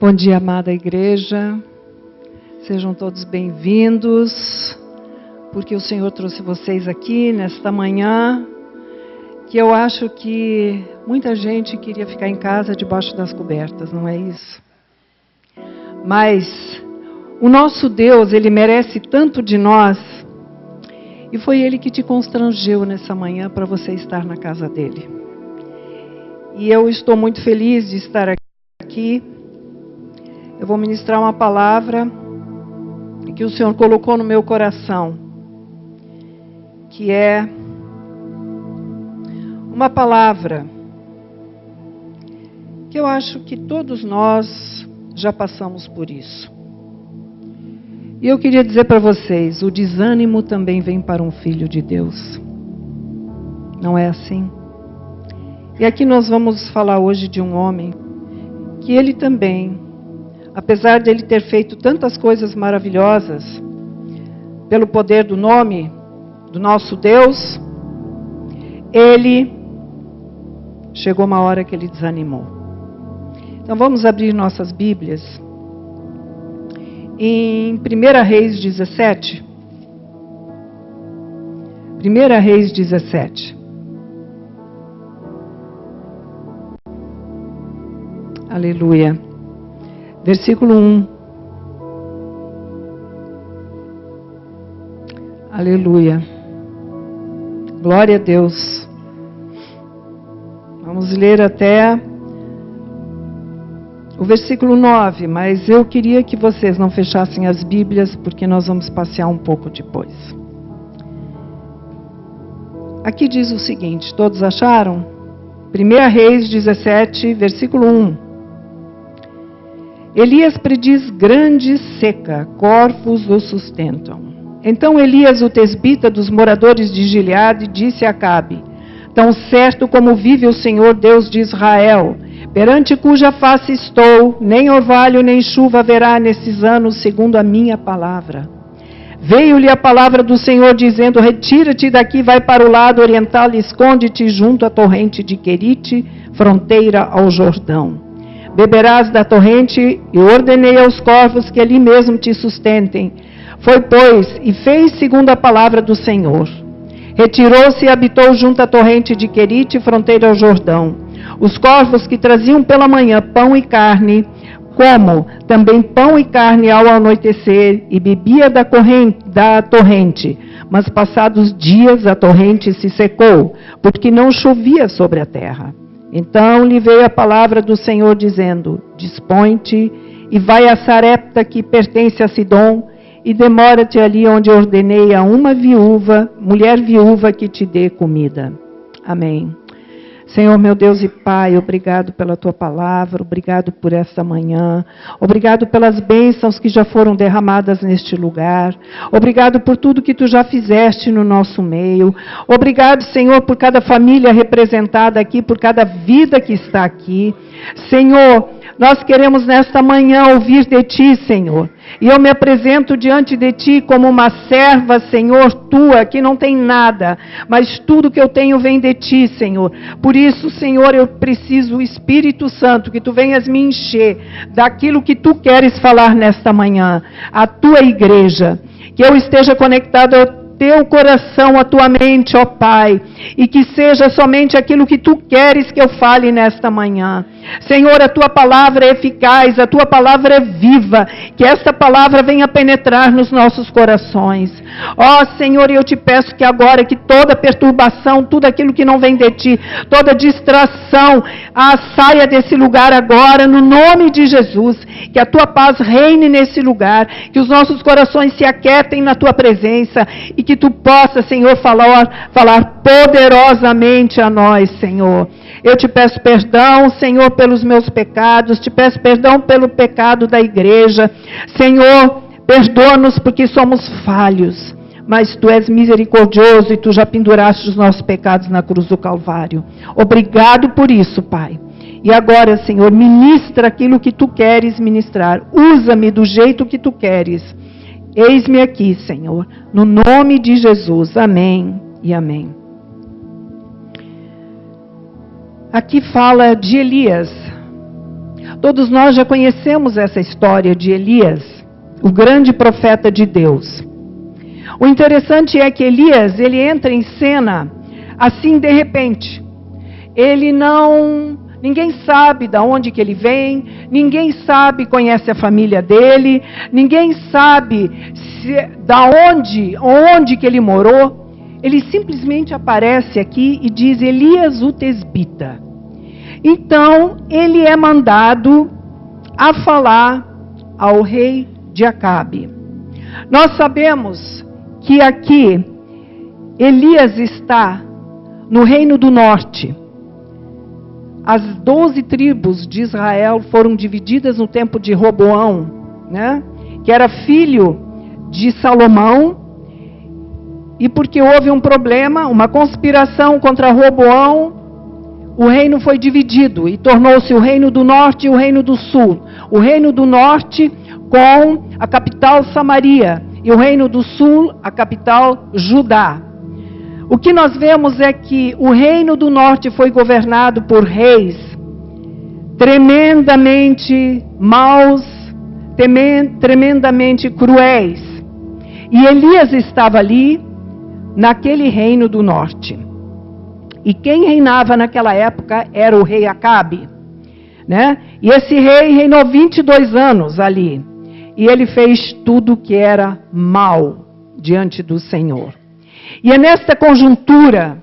Bom dia, amada igreja. Sejam todos bem-vindos, porque o Senhor trouxe vocês aqui nesta manhã, que eu acho que muita gente queria ficar em casa debaixo das cobertas, não é isso? Mas o nosso Deus, Ele merece tanto de nós, e foi Ele que te constrangeu nessa manhã para você estar na casa dEle. E eu estou muito feliz de estar aqui. Eu vou ministrar uma palavra que o Senhor colocou no meu coração, que é uma palavra que eu acho que todos nós já passamos por isso. E eu queria dizer para vocês, o desânimo também vem para um filho de Deus. Não é assim? E aqui nós vamos falar hoje de um homem que ele também, apesar de ele ter feito tantas coisas maravilhosas, pelo poder do nome do nosso Deus, ele chegou uma hora que ele desanimou. Então vamos abrir nossas Bíblias em 1 Reis 17. 1 Reis 17. Aleluia. Versículo 1. Aleluia. Glória a Deus. Vamos ler até o versículo 9, mas eu queria que vocês não fechassem as Bíblias, porque nós vamos passear um pouco depois. Aqui diz o seguinte, todos acharam? 1 Reis 17, versículo 1. Elias prediz grande seca, corvos o sustentam. Então Elias, o tesbita dos moradores de Gileade, disse a Acabe: tão certo como vive o Senhor Deus de Israel, perante cuja face estou, nem orvalho nem chuva haverá nesses anos, segundo a minha palavra. Veio-lhe a palavra do Senhor dizendo: retira-te daqui, vai para o lado oriental e esconde-te junto à torrente de Querite, fronteira ao Jordão. Beberás da torrente, e ordenei aos corvos que ali mesmo te sustentem. Foi, pois, e fez segundo a palavra do Senhor. Retirou-se e habitou junto à torrente de Querite, fronteira ao Jordão. Os corvos que traziam pela manhã pão e carne, como também pão e carne ao anoitecer, e bebia da torrente. Mas passados dias a torrente se secou, porque não chovia sobre a terra. Então lhe veio a palavra do Senhor dizendo: dispõe-te e vai a Sarepta, que pertence a Sidom, e demora-te ali onde ordenei a uma mulher viúva que te dê comida. Amém. Senhor, meu Deus e Pai, obrigado pela Tua palavra, obrigado por esta manhã, obrigado pelas bênçãos que já foram derramadas neste lugar, obrigado por tudo que Tu já fizeste no nosso meio, obrigado, Senhor, por cada família representada aqui, por cada vida que está aqui. Senhor, nós queremos nesta manhã ouvir de Ti, Senhor. E eu me apresento diante de Ti como uma serva, Senhor, Tua, que não tem nada, mas tudo que eu tenho vem de Ti, Senhor. Por isso, Senhor, eu preciso, o Espírito Santo, que Tu venhas me encher daquilo que Tu queres falar nesta manhã, a Tua igreja, que eu esteja conectado ao Teu coração, a Tua mente, ó Pai, e que seja somente aquilo que Tu queres que eu fale nesta manhã. Senhor, a Tua palavra é eficaz, a Tua palavra é viva, que esta palavra venha penetrar nos nossos corações. Ó Senhor, eu te peço que agora, que toda perturbação, tudo aquilo que não vem de Ti, toda distração, saia desse lugar agora, no nome de Jesus, que a Tua paz reine nesse lugar, que os nossos corações se aquietem na Tua presença, e que Tu possa, Senhor, falar poderosamente a nós, Senhor. Eu te peço perdão, Senhor, pelos meus pecados, te peço perdão pelo pecado da igreja. Senhor, perdoa-nos porque somos falhos, mas Tu és misericordioso e Tu já penduraste os nossos pecados na cruz do Calvário. Obrigado por isso, Pai. E agora, Senhor, ministra aquilo que Tu queres ministrar. Usa-me do jeito que Tu queres. Eis-me aqui, Senhor, no nome de Jesus. Amém e amém. Aqui fala de Elias. Todos nós já conhecemos essa história de Elias, o grande profeta de Deus. O interessante é que Elias, ele entra em cena assim de repente. Ninguém sabe de onde que ele vem, ninguém sabe, conhece a família dele, ninguém sabe onde que ele morou. Ele simplesmente aparece aqui e diz Elias o tesbita. Então, ele é mandado a falar ao rei de Acabe. Nós sabemos que aqui Elias está no reino do norte. As 12 tribos de Israel foram divididas no tempo de Roboão, né? Que era filho de Salomão, e porque houve um problema, uma conspiração contra Roboão, o reino foi dividido e tornou-se o reino do norte e o reino do sul. O reino do norte com a capital Samaria e o reino do sul, a capital Judá. O que nós vemos é que o reino do norte foi governado por reis tremendamente maus, tremendamente cruéis. E Elias estava ali, naquele reino do norte. E quem reinava naquela época era o rei Acabe, né? E esse rei reinou 22 anos ali. E ele fez tudo que era mal diante do Senhor. E é nesta conjuntura,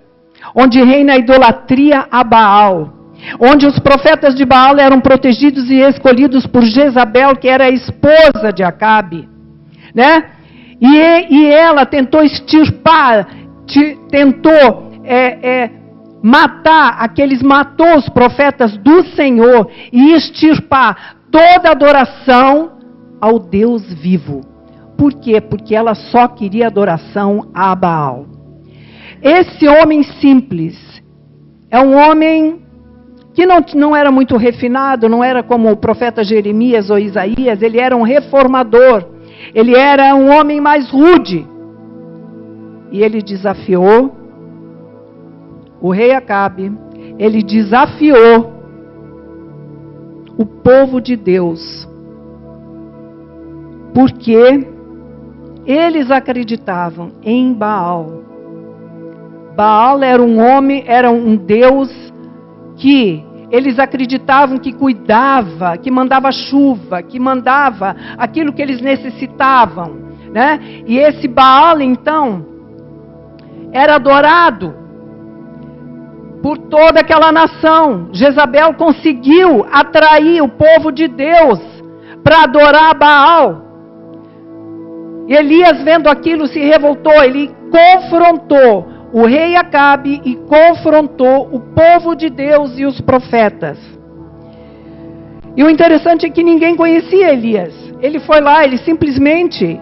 onde reina a idolatria a Baal, onde os profetas de Baal eram protegidos e escolhidos por Jezabel, que era a esposa de Acabe, né? E ela tentou extirpar, matou os profetas do Senhor e extirpar toda adoração ao Deus vivo. Por quê? Porque ela só queria adoração a Baal. Esse homem simples é um homem que não era muito refinado, não era como o profeta Jeremias ou Isaías, ele era um reformador, ele era um homem mais rude. E ele desafiou o rei Acabe, ele desafiou o povo de Deus, porque eles acreditavam em Baal. Baal era um Deus que eles acreditavam que cuidava, que mandava chuva, que mandava aquilo que eles necessitavam, né? E esse Baal, então, era adorado por toda aquela nação. Jezabel conseguiu atrair o povo de Deus para adorar Baal. E Elias, vendo aquilo, se revoltou, ele confrontou o rei Acabe e confrontou o povo de Deus e os profetas. E o interessante é que ninguém conhecia Elias. Ele foi lá, ele simplesmente,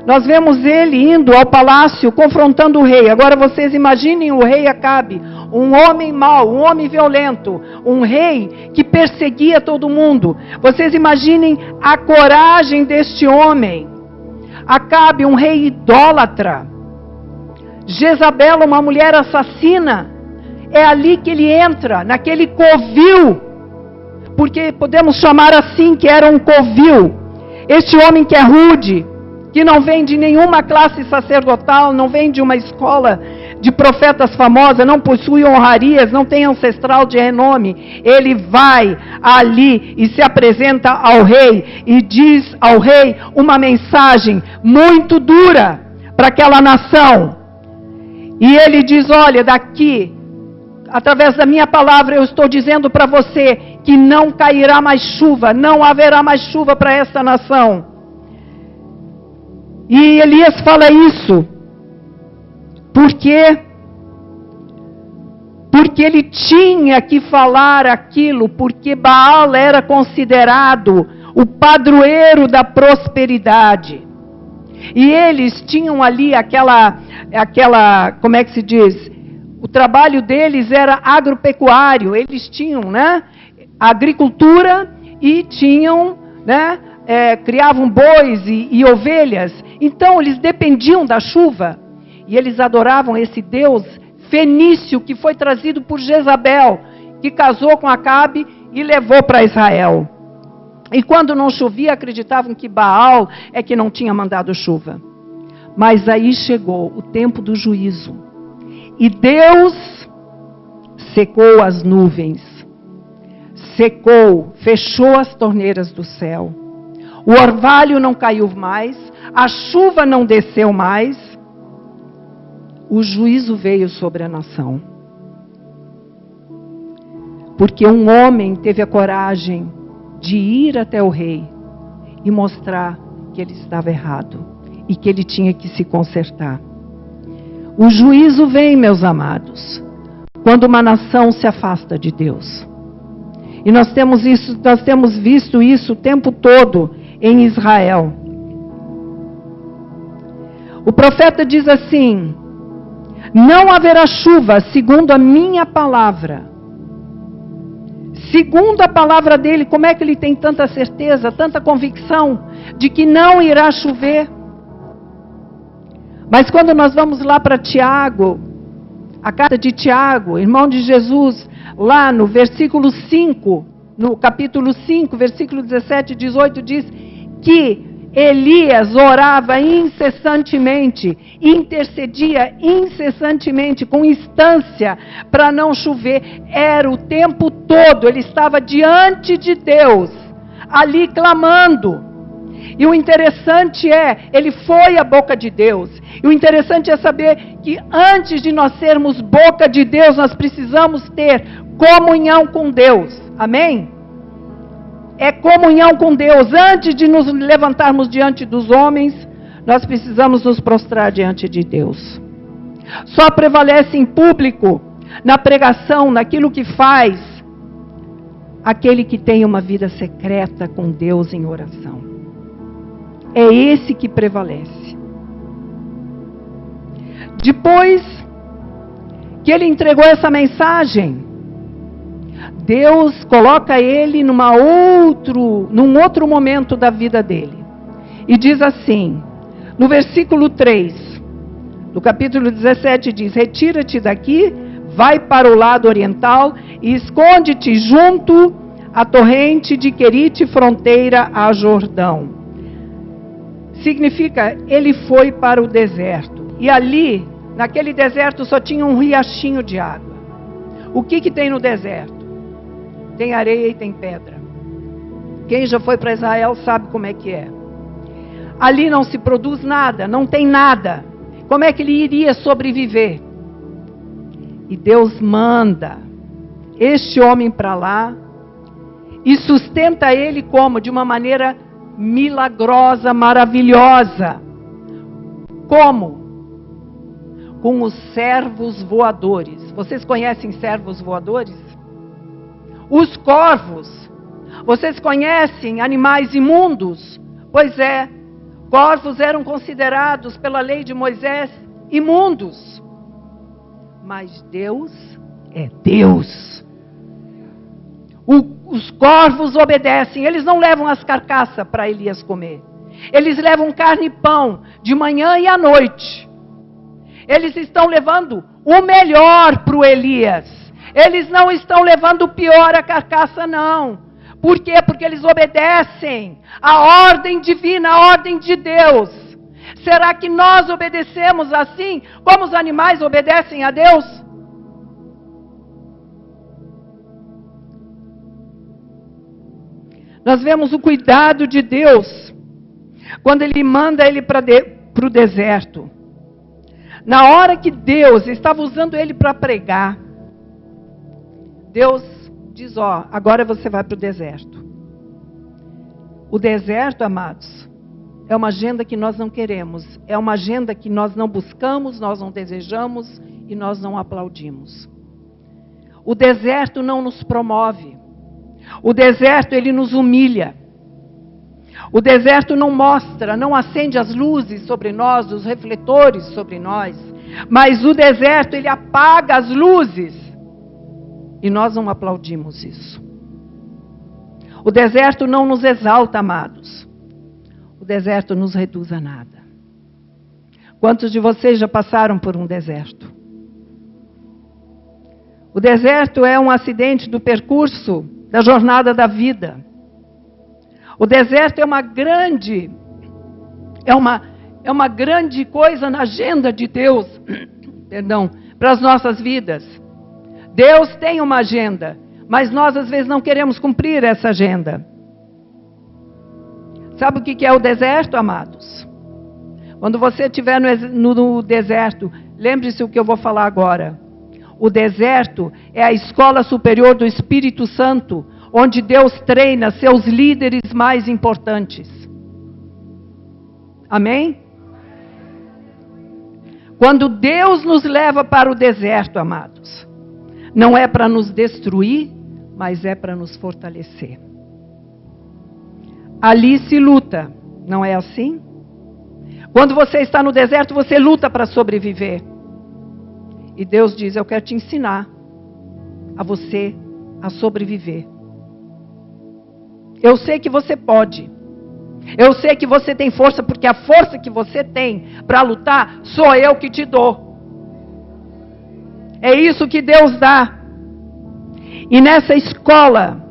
nós vemos ele indo ao palácio, confrontando o rei. Agora vocês imaginem o rei Acabe, um homem mau, um homem violento, um rei que perseguia todo mundo. Vocês imaginem a coragem deste homem. Acabe, um rei idólatra. Jezabel, uma mulher assassina. É ali que ele entra, naquele covil. Porque podemos chamar assim, que era um covil. Este homem que é rude, que não vem de nenhuma classe sacerdotal, não vem de uma escola de profetas famosa, não possui honrarias, não tem ancestral de renome. Ele vai ali e se apresenta ao rei e diz ao rei uma mensagem muito dura para aquela nação. E ele diz, olha, daqui, através da minha palavra, eu estou dizendo para você que não cairá mais chuva, não haverá mais chuva para esta nação. E Elias fala isso, porque ele tinha que falar aquilo, porque Baal era considerado o padroeiro da prosperidade. E eles tinham ali aquela, como é que se diz? O trabalho deles era agropecuário, eles tinham, né, agricultura e tinham, né, criavam bois e ovelhas. Então eles dependiam da chuva e eles adoravam esse Deus fenício que foi trazido por Jezabel, que casou com Acabe e levou para Israel. E quando não chovia, acreditavam que Baal é que não tinha mandado chuva. Mas aí chegou o tempo do juízo. E Deus secou as nuvens. Secou, fechou as torneiras do céu. O orvalho não caiu mais. A chuva não desceu mais. O juízo veio sobre a nação. Porque um homem teve a coragem de ir até o rei e mostrar que ele estava errado e que ele tinha que se consertar. O juízo vem, meus amados, quando uma nação se afasta de Deus. E nós temos visto isso o tempo todo em Israel. O profeta diz assim: não haverá chuva segundo a minha palavra. Segundo a palavra dele, como é que ele tem tanta certeza, tanta convicção de que não irá chover? Mas quando nós vamos lá para Tiago, a carta de Tiago, irmão de Jesus, lá no versículo 5, no capítulo 5, versículo 17 e 18, diz que Elias orava incessantemente, intercedia incessantemente, com instância, para não chover. Era o tempo todo, ele estava diante de Deus, ali clamando. E o interessante é, ele foi a boca de Deus. E o interessante é saber que antes de nós sermos boca de Deus, nós precisamos ter comunhão com Deus. Amém? É comunhão com Deus. Antes de nos levantarmos diante dos homens, nós precisamos nos prostrar diante de Deus. Só prevalece em público, na pregação, naquilo que faz, aquele que tem uma vida secreta com Deus em oração. É esse que prevalece. Depois que ele entregou essa mensagem, Deus coloca ele num outro momento da vida dele. E diz assim, no versículo 3, do capítulo 17, diz: retira-te daqui, vai para o lado oriental e esconde-te junto à torrente de Querite, fronteira a Jordão. Significa, ele foi para o deserto. E ali, naquele deserto, só tinha um riachinho de água. O que tem no deserto? Tem areia e tem pedra. Quem já foi para Israel sabe como é que é. Ali não se produz nada, não tem nada. Como é que ele iria sobreviver? E Deus manda este homem para lá e sustenta ele como? De uma maneira milagrosa, maravilhosa. Como? Com os servos voadores. Vocês conhecem servos voadores? Os corvos. Vocês conhecem animais imundos? Pois é, corvos eram considerados pela lei de Moisés imundos. Mas Deus é Deus. Os corvos obedecem. Eles não levam as carcaças para Elias comer. Eles levam carne e pão de manhã e à noite. Eles estão levando o melhor para o Elias. Eles não estão levando o pior, a carcaça, não. Por quê? Porque eles obedecem a ordem divina, a ordem de Deus. Será que nós obedecemos assim como os animais obedecem a Deus? Nós vemos o cuidado de Deus quando Ele manda ele para o deserto. Na hora que Deus estava usando ele para pregar, Deus diz, agora você vai para o deserto. O deserto, amados, é uma agenda que nós não queremos. É uma agenda que nós não buscamos, nós não desejamos e nós não aplaudimos. O deserto não nos promove. O deserto, ele nos humilha. O deserto não mostra, não acende as luzes sobre nós, os refletores sobre nós. Mas o deserto, ele apaga as luzes. E nós não aplaudimos isso. O deserto não nos exalta, amados. O deserto nos reduz a nada. Quantos de vocês já passaram por um deserto? O deserto é um acidente do percurso da jornada da vida. O deserto é uma grande coisa na agenda de Deus, perdão, para as nossas vidas. Deus tem uma agenda, mas nós às vezes não queremos cumprir essa agenda. Sabe o que é o deserto, amados? Quando você estiver no deserto, lembre-se o que eu vou falar agora. O deserto é a escola superior do Espírito Santo, onde Deus treina seus líderes mais importantes. Amém? Quando Deus nos leva para o deserto, amados, não é para nos destruir, mas é para nos fortalecer. Ali se luta, não é assim? Quando você está no deserto, você luta para sobreviver. E Deus diz, eu quero te ensinar a você a sobreviver. Eu sei que você pode. Eu sei que você tem força, porque a força que você tem para lutar, sou eu que te dou. É isso que Deus dá. E nessa escola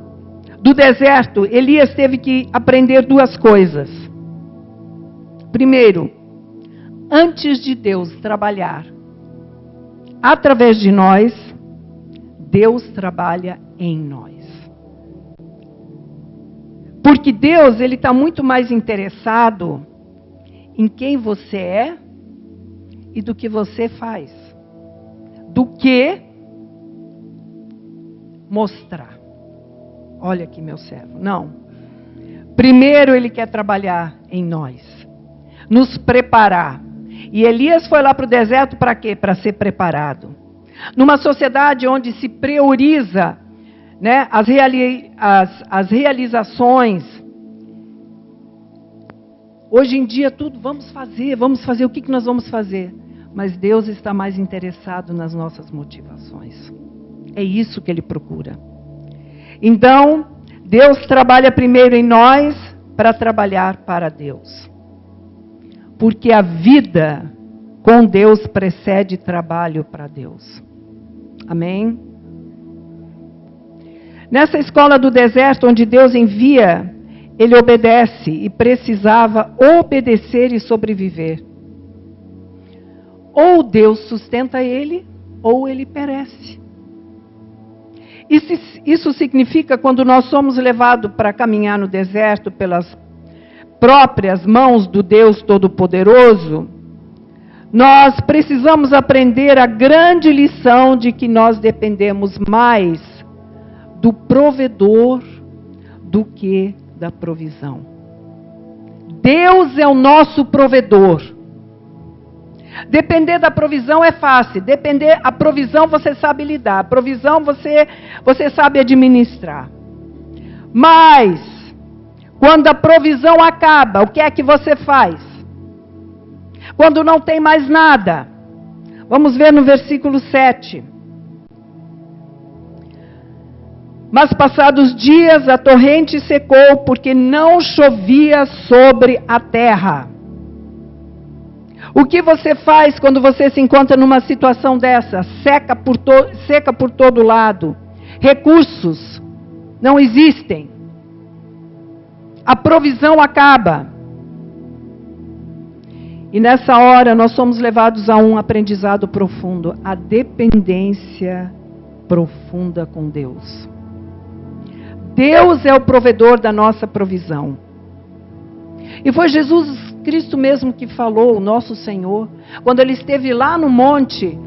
do deserto, Elias teve que aprender duas coisas. Primeiro, antes de Deus trabalhar através de nós, Deus trabalha em nós. Porque Deus, Ele está muito mais interessado em quem você é e do que você faz, do que mostrar. Olha aqui, meu servo. Não. Primeiro Ele quer trabalhar em nós, nos preparar. E Elias foi lá para o deserto para quê? Para ser preparado. Numa sociedade onde se prioriza, né, as realizações. Hoje em dia tudo, vamos fazer, o que nós vamos fazer? Mas Deus está mais interessado nas nossas motivações. É isso que Ele procura. Então, Deus trabalha primeiro em nós para trabalhar para Deus. Porque a vida com Deus precede trabalho para Deus. Amém? Nessa escola do deserto, onde Deus envia, Ele obedece e precisava obedecer e sobreviver. Ou Deus sustenta ele, ou ele perece. Isso significa quando nós somos levados para caminhar no deserto pelas próprias mãos do Deus Todo-Poderoso, nós precisamos aprender a grande lição de que nós dependemos mais do provedor do que da provisão. Deus é o nosso provedor. Depender da provisão é fácil. A provisão você sabe lidar. A provisão você sabe administrar. Mas, quando a provisão acaba, o que é que você faz? Quando não tem mais nada. Vamos ver no versículo 7. Mas passados dias a torrente secou, porque não chovia sobre a terra. O que você faz quando você se encontra numa situação dessa? Seca por todo lado. Recursos não existem. A provisão acaba. E nessa hora nós somos levados a um aprendizado profundo. A dependência profunda com Deus. Deus é o provedor da nossa provisão. E foi Jesus Cristo mesmo que falou, o nosso Senhor, quando Ele esteve lá no monte,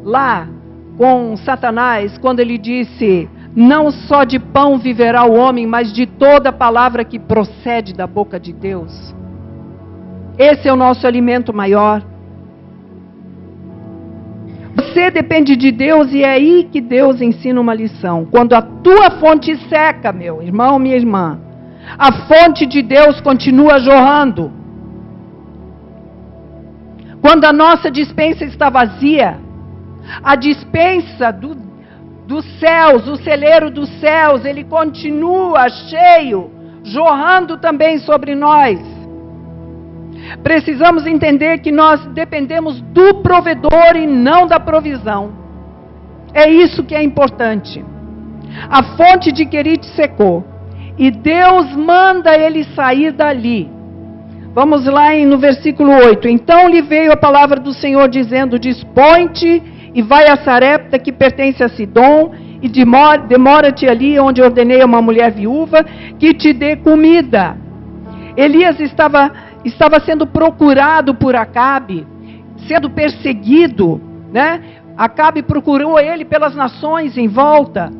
lá com Satanás, quando Ele disse, não só de pão viverá o homem, mas de toda palavra que procede da boca de Deus. Esse é o nosso alimento maior. Você depende de Deus e é aí que Deus ensina uma lição. Quando a tua fonte seca, meu irmão, minha irmã, a fonte de Deus continua jorrando. Quando a nossa despensa está vazia, a despensa dos céus, o celeiro dos céus, ele continua cheio, jorrando também sobre nós. Precisamos entender que nós dependemos do provedor e não da provisão. É isso que é importante. A fonte de Querite secou. E Deus manda ele sair dali. Vamos lá no versículo 8. Então lhe veio a palavra do Senhor dizendo: dispõe-te e vai a Sarepta, que pertence a Sidom, e demora-te ali onde ordenei a uma mulher viúva que te dê comida. Elias estava sendo procurado por Acabe, sendo perseguido, né? Acabe procurou ele pelas nações em volta,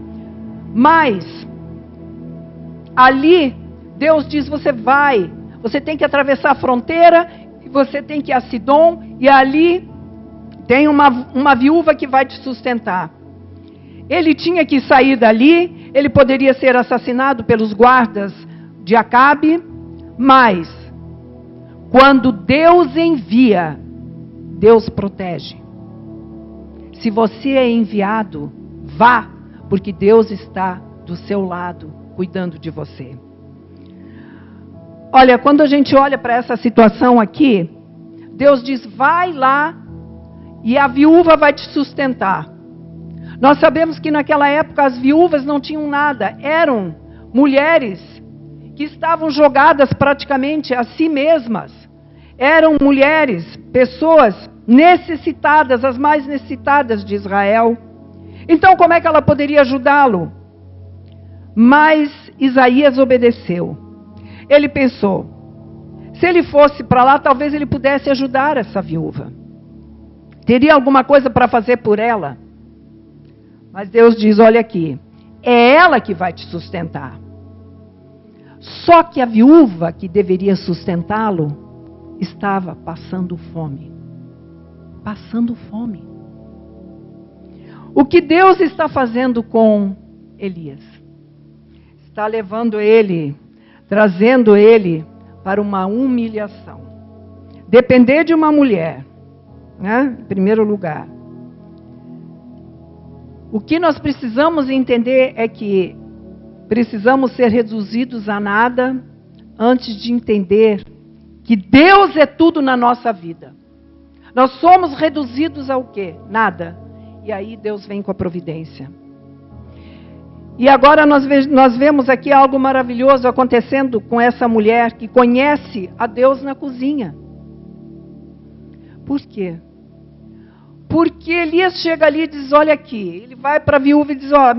mas ali Deus diz: você tem que atravessar a fronteira, você tem que ir a Sidom, e ali tem uma viúva que vai te sustentar. Ele tinha que sair dali, ele poderia ser assassinado pelos guardas de Acabe, mas quando Deus envia, Deus protege. Se você é enviado, vá, porque Deus está do seu lado, cuidando de você. Olha, quando a gente olha para essa situação aqui, Deus diz: vai lá e a viúva vai te sustentar. Nós sabemos que naquela época as viúvas não tinham nada, eram mulheres que estavam jogadas praticamente a si mesmas. Eram mulheres, pessoas necessitadas, as mais necessitadas de Israel. Então como é que ela poderia ajudá-lo? Mas Isaías obedeceu. Ele pensou: se ele fosse para lá, talvez ele pudesse ajudar essa viúva. Teria alguma coisa para fazer por ela. Mas Deus diz: olha aqui, é ela que vai te sustentar. Só que a viúva que deveria sustentá-lo estava passando fome. Passando fome. O que Deus está fazendo com Elias? Está levando ele, trazendo ele para uma humilhação. Depender de uma mulher, né? Em primeiro lugar. O que nós precisamos entender é que precisamos ser reduzidos a nada antes de entender que Deus é tudo na nossa vida. Nós somos reduzidos ao quê? Nada. E aí Deus vem com a providência. E agora nós vemos aqui algo maravilhoso acontecendo com essa mulher que conhece a Deus na cozinha. Por quê? Porque Elias chega ali e diz: olha aqui, ele vai para a viúva e diz: ó,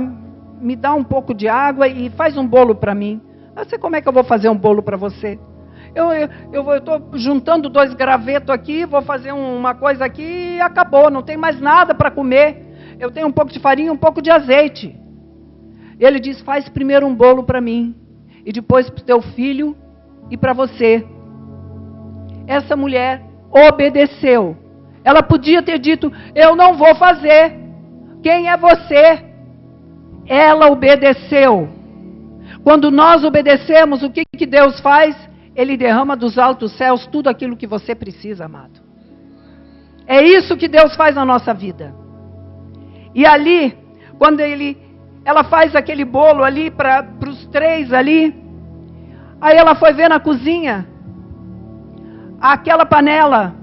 me dá um pouco de água e faz um bolo para mim. Eu sei como é que eu vou fazer um bolo para você. Eu estou juntando 2 gravetos aqui, vou fazer uma coisa aqui e acabou, não tem mais nada para comer. Eu tenho um pouco de farinha, um pouco de azeite. Ele diz: faz primeiro um bolo para mim, e depois para o teu filho e para você. Essa mulher obedeceu. Ela podia ter dito: eu não vou fazer. Quem é você? Ela obedeceu. Quando nós obedecemos, o que Deus faz? Ele derrama dos altos céus tudo aquilo que você precisa, amado. É isso que Deus faz na nossa vida. E ali, quando ela faz aquele bolo ali para os 3 ali, aí ela foi ver na cozinha, aquela panela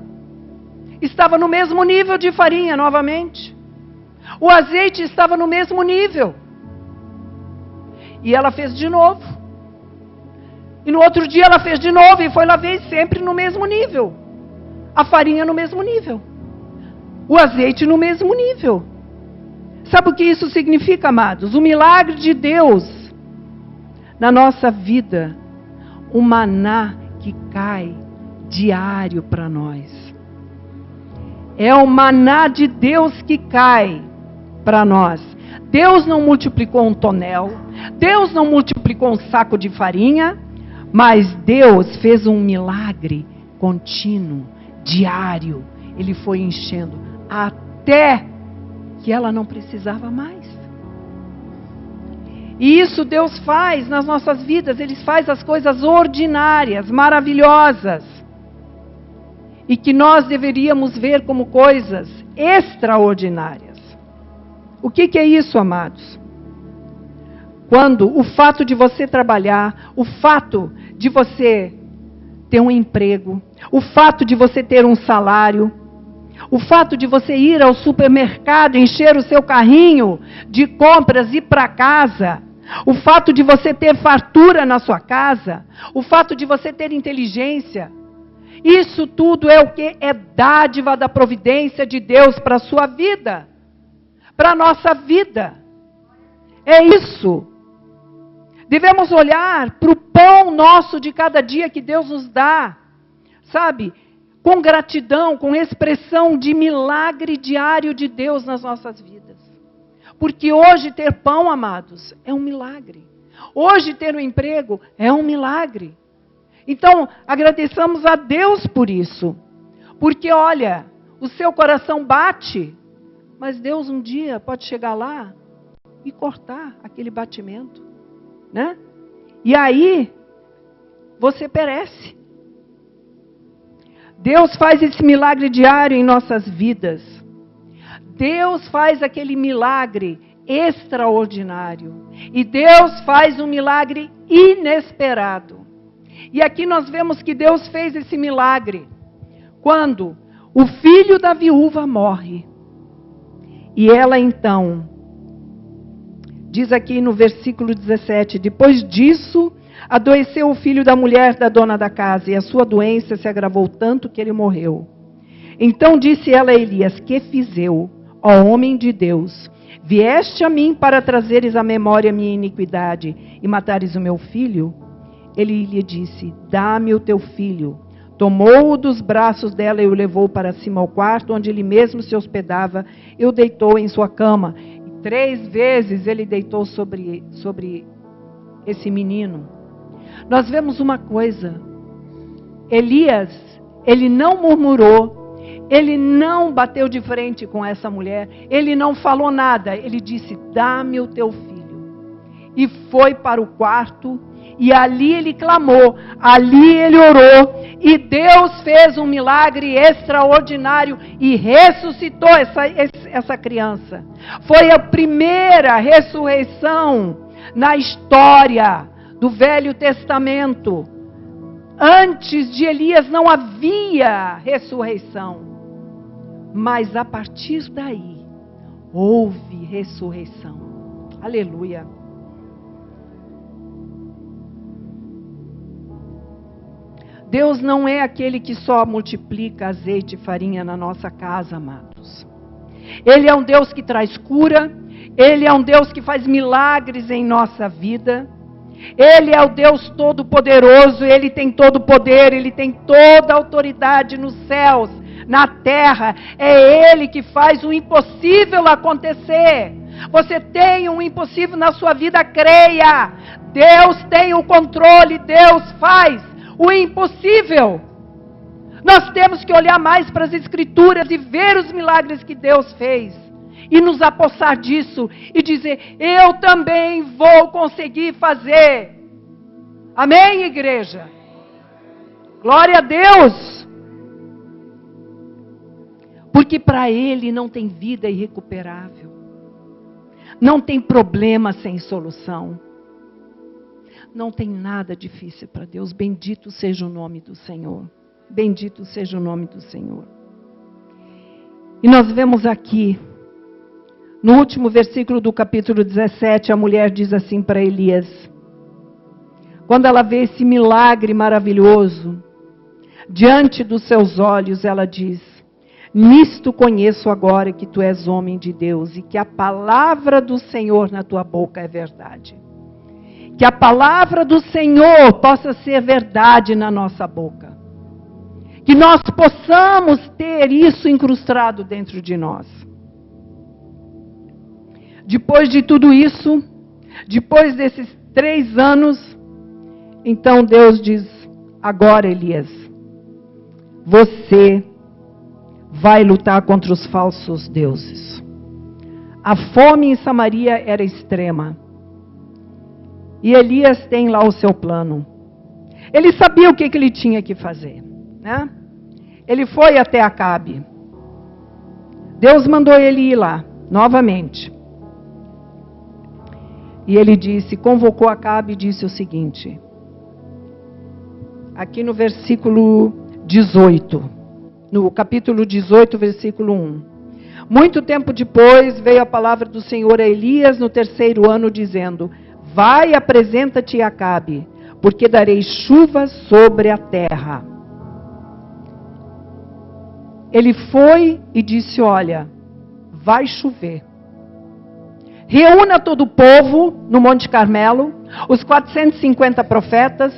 estava no mesmo nível de farinha novamente. O azeite estava no mesmo nível. E ela fez de novo. E no outro dia ela fez de novo e foi lá ver sempre no mesmo nível. A farinha no mesmo nível. O azeite no mesmo nível. Sabe o que isso significa, amados? O milagre de Deus na nossa vida. O maná que cai diário para nós. É o maná de Deus que cai para nós. Deus não multiplicou um tonel. Deus não multiplicou um saco de farinha. Mas Deus fez um milagre contínuo, diário. Ele foi enchendo até que ela não precisava mais. E isso Deus faz nas nossas vidas. Ele faz as coisas ordinárias, maravilhosas. E que nós deveríamos ver como coisas extraordinárias. O que é isso, amados? Quando o fato de você trabalhar, o fato de você ter um emprego, o fato de você ter um salário, o fato de você ir ao supermercado, encher o seu carrinho de compras e ir para casa, O fato de você ter fartura na sua casa, o fato de você ter inteligência, isso tudo é o que? É dádiva da providência de Deus para a sua vida, para a nossa vida. É isso. Devemos olhar para o pão nosso de cada dia que Deus nos dá, sabe? Com gratidão, com expressão de milagre diário de Deus nas nossas vidas. Porque hoje ter pão, amados, é um milagre. Hoje ter um emprego é um milagre. Então, agradeçamos a Deus por isso. Porque, olha, o seu coração bate, mas Deus um dia pode chegar lá e cortar aquele batimento, né? E aí, você perece. Deus faz esse milagre diário em nossas vidas. Deus faz aquele milagre extraordinário. E Deus faz um milagre inesperado. E aqui nós vemos que Deus fez esse milagre quando o filho da viúva morre. E ela então, diz aqui no versículo 17, depois disso, adoeceu o filho da mulher da dona da casa, e a sua doença se agravou tanto que ele morreu. Então disse ela a Elias: que fiz eu, ó homem de Deus? Vieste a mim para trazeres à memória a minha iniquidade e matares o meu filho? Ele lhe disse: dá-me o teu filho. Tomou-o dos braços dela e o levou para cima ao quarto, onde ele mesmo se hospedava, e o deitou em sua cama. E 3 vezes ele deitou sobre esse menino. Nós vemos uma coisa. Elias, ele não murmurou, ele não bateu de frente com essa mulher, ele não falou nada, ele disse: dá-me o teu filho. E foi para o quarto, e ali ele clamou, ali ele orou, e Deus fez um milagre extraordinário e ressuscitou essa criança. Foi a primeira ressurreição na história do Velho Testamento. Antes de Elias não havia ressurreição. Mas a partir daí, houve ressurreição. Aleluia. Deus não é aquele que só multiplica azeite e farinha na nossa casa, amados. Ele é um Deus que traz cura. Ele é um Deus que faz milagres em nossa vida. Ele é o Deus Todo-Poderoso. Ele tem todo o poder. Ele tem toda a autoridade nos céus, na terra. É Ele que faz o impossível acontecer. Você tem um impossível na sua vida, creia. Deus tem o controle. Deus faz o impossível. Nós temos que olhar mais para as Escrituras e ver os milagres que Deus fez. E nos apossar disso e dizer: eu também vou conseguir fazer. Amém, igreja? Glória a Deus. Porque para Ele não tem vida irrecuperável. Não tem problema sem solução. Não tem nada difícil para Deus. Bendito seja o nome do Senhor. Bendito seja o nome do Senhor. E nós vemos aqui, no último versículo do capítulo 17, a mulher diz assim para Elias. Quando ela vê esse milagre maravilhoso, diante dos seus olhos, ela diz: nisto conheço agora que tu és homem de Deus e que a palavra do Senhor na tua boca é verdade. Que a palavra do Senhor possa ser verdade na nossa boca. Que nós possamos ter isso incrustado dentro de nós. Depois de tudo isso, depois desses 3 anos, então Deus diz: agora, Elias, você vai lutar contra os falsos deuses. A fome em Samaria era extrema. E Elias tem lá o seu plano. Ele sabia o que ele tinha que fazer, né? Ele foi até Acabe. Deus mandou ele ir lá, novamente. E ele disse, convocou Acabe e disse o seguinte. Aqui no versículo 18. No capítulo 18, versículo 1. Muito tempo depois veio a palavra do Senhor a Elias no 3º ano, dizendo: vai e apresenta-te a Acabe, porque darei chuva sobre a terra. Ele foi e disse, olha, vai chover. Reúna todo o povo no Monte Carmelo, os 450 profetas,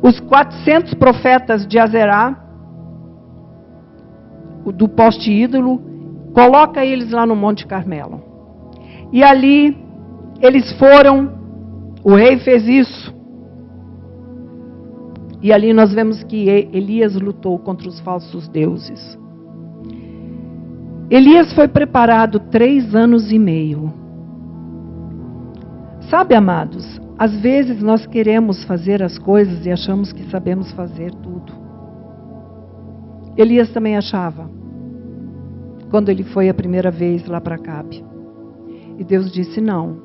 os 400 profetas de Azerá, do poste ídolo, coloca eles lá no Monte Carmelo. E ali, eles foram, o rei fez isso. E ali nós vemos que Elias lutou contra os falsos deuses. Elias foi preparado 3 anos e meio. Sabe, amados, às vezes nós queremos fazer as coisas e achamos que sabemos fazer tudo. Elias também achava, quando ele foi a primeira vez lá para Acabe. E Deus disse, não,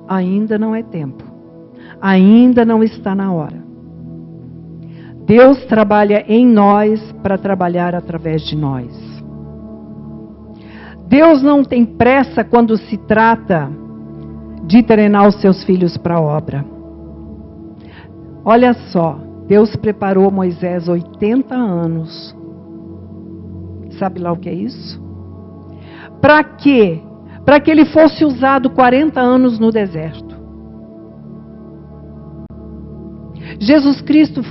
ainda não é tempo, ainda não está na hora. Deus trabalha em nós para trabalhar através de nós. Deus não tem pressa quando se trata de treinar os seus filhos para a obra. Olha só, Deus preparou Moisés 80 anos. Sabe lá o que é isso? Para quê? Para que ele fosse usado 40 anos no deserto. Jesus Cristo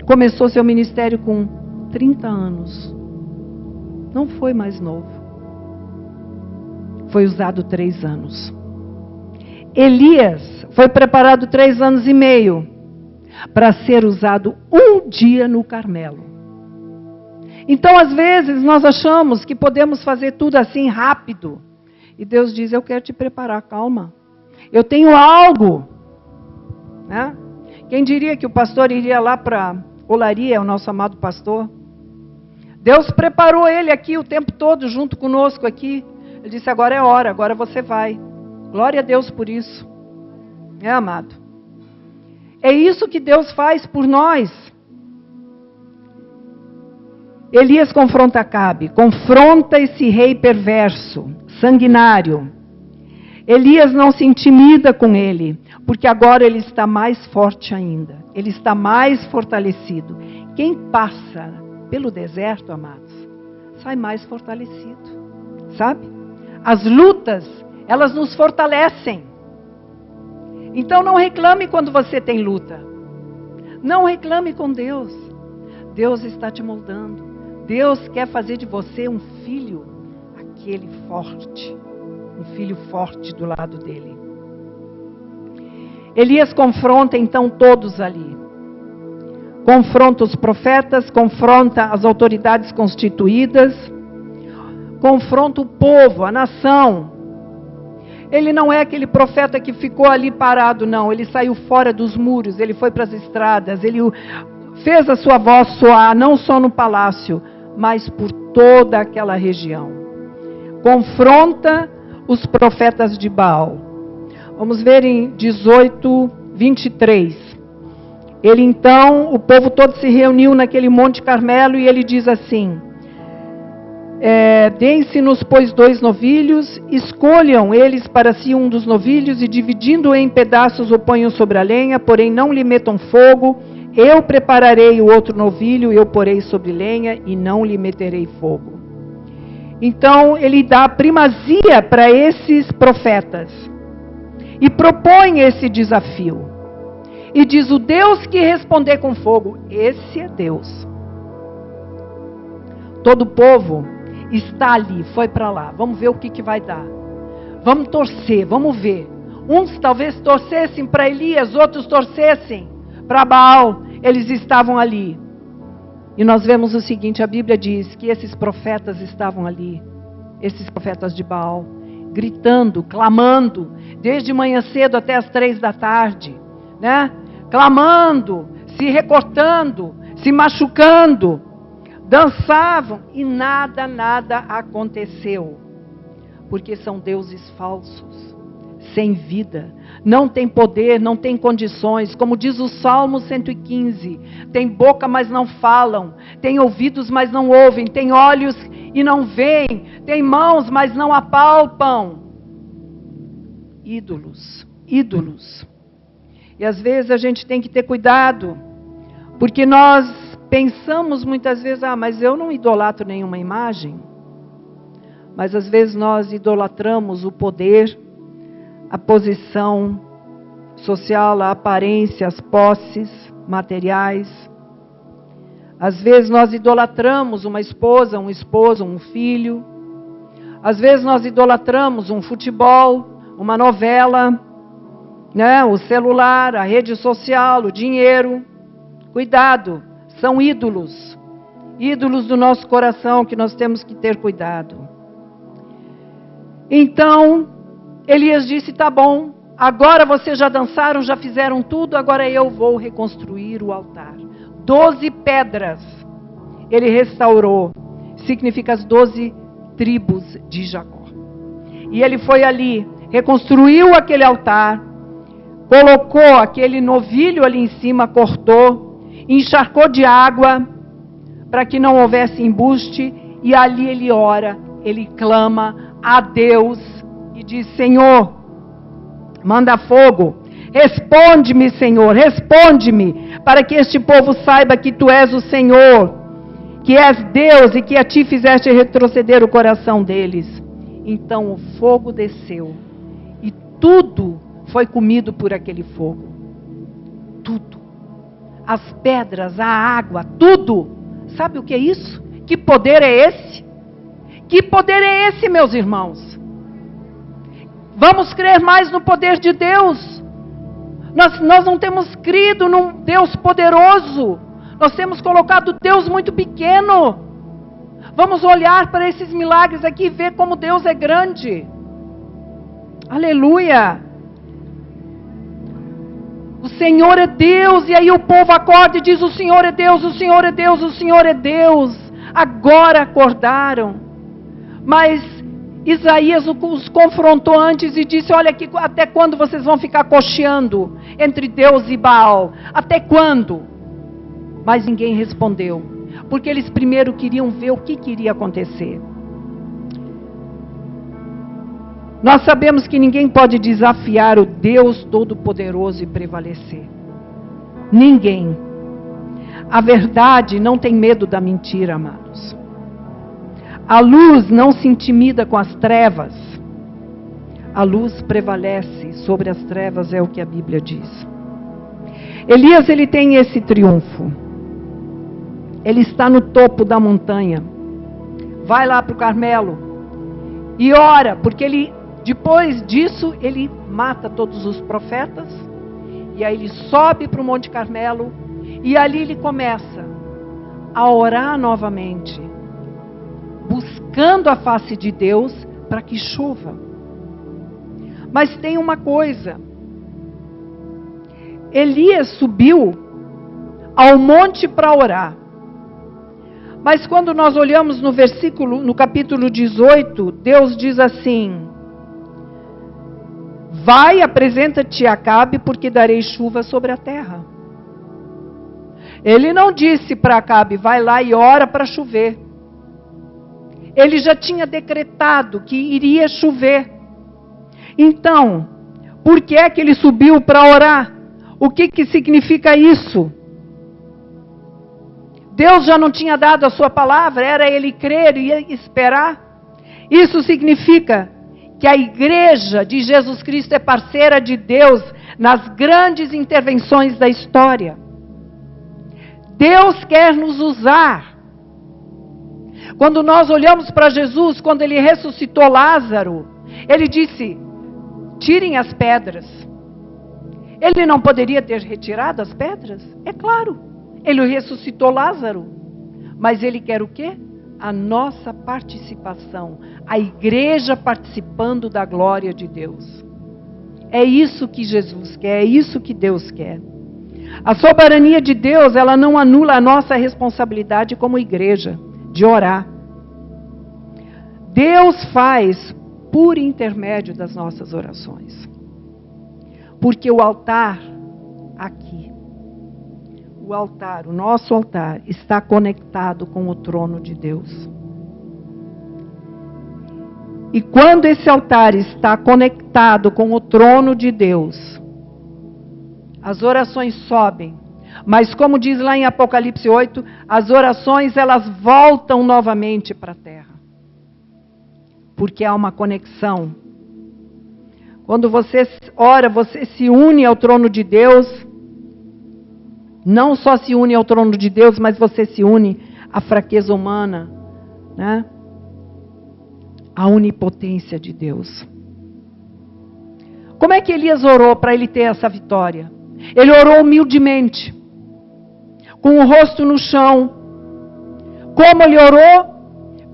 começou seu ministério com 30 anos. Não foi mais novo. Foi usado 3 anos. Elias foi preparado 3 anos e meio para ser usado 1 dia no Carmelo. Então, às vezes, nós achamos que podemos fazer tudo assim rápido. E Deus diz, eu quero te preparar, calma. Eu tenho algo. Né? Quem diria que o pastor iria lá para Olaria, o nosso amado pastor? Deus preparou ele aqui o tempo todo, junto conosco aqui. Ele disse, agora é hora, agora você vai. Glória a Deus por isso. Amado? É isso que Deus faz por nós. Elias confronta Acabe, confronta esse rei perverso, sanguinário. Elias não se intimida com ele, porque agora ele está mais forte ainda. Ele está mais fortalecido. Quem passa pelo deserto, amados, sai mais fortalecido. Sabe? As lutas, elas nos fortalecem. Então não reclame quando você tem luta. Não reclame com Deus. Deus está te moldando. Deus quer fazer de você um filho, aquele forte. Um filho forte do lado dele. Elias confronta então todos ali. Confronta os profetas, confronta as autoridades constituídas, confronta o povo, a nação. Ele não é aquele profeta que ficou ali parado, não. Ele saiu fora dos muros, ele foi para as estradas, ele fez a sua voz soar, não só no palácio, mas por toda aquela região. Confronta os profetas de Baal. Vamos ver em 18, 23. Ele então, o povo todo se reuniu naquele Monte Carmelo e ele diz assim, deem-se-nos, pois, 2 novilhos, escolham eles para si um dos novilhos e dividindo-o em pedaços o ponham sobre a lenha, porém não lhe metam fogo, eu prepararei o outro novilho, eu porei sobre lenha e não lhe meterei fogo. Então ele dá primazia para esses profetas e propõe esse desafio. E diz, o Deus que responder com fogo, esse é Deus. Todo o povo está ali, foi para lá. Vamos ver o que vai dar. Vamos torcer, vamos ver. Uns talvez torcessem para Elias, outros torcessem para Baal. Eles estavam ali. E nós vemos o seguinte, a Bíblia diz que esses profetas estavam ali. Esses profetas de Baal, gritando, clamando, desde manhã cedo até as 3 da tarde, né? Clamando, se recortando, se machucando, dançavam e nada aconteceu, porque são deuses falsos, sem vida, não tem poder, não tem condições, como diz o Salmo 115, tem boca mas não falam, tem ouvidos mas não ouvem, tem olhos e não veem, tem mãos mas não apalpam. Ídolos. ídolos. E às vezes a gente tem que ter cuidado, porque nós pensamos muitas vezes, mas eu não idolatro nenhuma imagem. Mas às vezes nós idolatramos o poder, a posição social, a aparência, as posses materiais. Às vezes nós idolatramos uma esposa, um esposo, um filho. Às vezes nós idolatramos um futebol, uma novela, né? O celular, a rede social, o dinheiro. Cuidado, são ídolos. Ídolos do nosso coração que nós temos que ter cuidado. Então, Elias disse, tá bom, agora vocês já dançaram, já fizeram tudo, agora eu vou reconstruir o altar. 12 pedras ele restaurou, significa as 12 tribos de Jacó. E ele foi ali, reconstruiu aquele altar, colocou aquele novilho ali em cima, cortou, encharcou de água, para que não houvesse embuste, e ali ele ora, ele clama a Deus, e diz, Senhor, manda fogo, responde-me, Senhor, responde-me, para que este povo saiba que Tu és o Senhor, que és Deus e que a Ti fizeste retroceder o coração deles. Então o fogo desceu, e tudo foi comido por aquele fogo. Tudo. As pedras, a água, tudo. Sabe o que é isso? Que poder é esse? Que poder é esse, meus irmãos? Vamos crer mais no poder de Deus. Nós não temos crido num Deus poderoso. Nós temos colocado Deus muito pequeno. Vamos olhar para esses milagres aqui e ver como Deus é grande. Aleluia. O Senhor é Deus. E aí o povo acorda e diz, o Senhor é Deus, o Senhor é Deus, o Senhor é Deus. Agora acordaram. Mas Isaías os confrontou antes e disse, olha aqui, até quando vocês vão ficar cocheando entre Deus e Baal? Até quando? Mas ninguém respondeu, porque eles primeiro queriam ver o que iria acontecer. Nós sabemos que ninguém pode desafiar o Deus Todo-Poderoso e prevalecer. Ninguém. A verdade não tem medo da mentira, amados. A luz não se intimida com as trevas. A luz prevalece sobre as trevas, é o que a Bíblia diz. Elias, ele tem esse triunfo. Ele está no topo da montanha. Vai lá para o Carmelo e ora, porque ele, depois disso, ele mata todos os profetas. E aí ele sobe para o Monte Carmelo e ali ele começa a orar novamente, buscando a face de Deus para que chova. Mas tem uma coisa. Elias subiu ao monte para orar. Mas quando nós olhamos no capítulo 18, Deus diz assim, vai, apresenta-te a Acabe, porque darei chuva sobre a terra. Ele não disse para Acabe, vai lá e ora para chover. Ele já tinha decretado que iria chover. Então, por que é que ele subiu para orar? O que significa isso? Deus já não tinha dado a sua palavra, era ele crer e esperar. Isso significa que a igreja de Jesus Cristo é parceira de Deus nas grandes intervenções da história. Deus quer nos usar. Quando nós olhamos para Jesus, quando ele ressuscitou Lázaro, ele disse, tirem as pedras. Ele não poderia ter retirado as pedras? É claro. Ele ressuscitou Lázaro. Mas ele quer o quê? A nossa participação. A igreja participando da glória de Deus. É isso que Jesus quer, é isso que Deus quer. A soberania de Deus, ela não anula a nossa responsabilidade como igreja, de orar. Deus faz por intermédio das nossas orações. Porque o altar, aqui, o altar, o nosso altar, está conectado com o trono de Deus. E quando esse altar está conectado com o trono de Deus, as orações sobem. Mas como diz lá em Apocalipse 8, as orações elas voltam novamente para a terra. Porque há uma conexão. Quando você ora, você se une ao trono de Deus. Não só se une ao trono de Deus, mas você se une à fraqueza humana, né? A onipotência de Deus. Como é que Elias orou para ele ter essa vitória? Ele orou humildemente, com o rosto no chão. Como ele orou?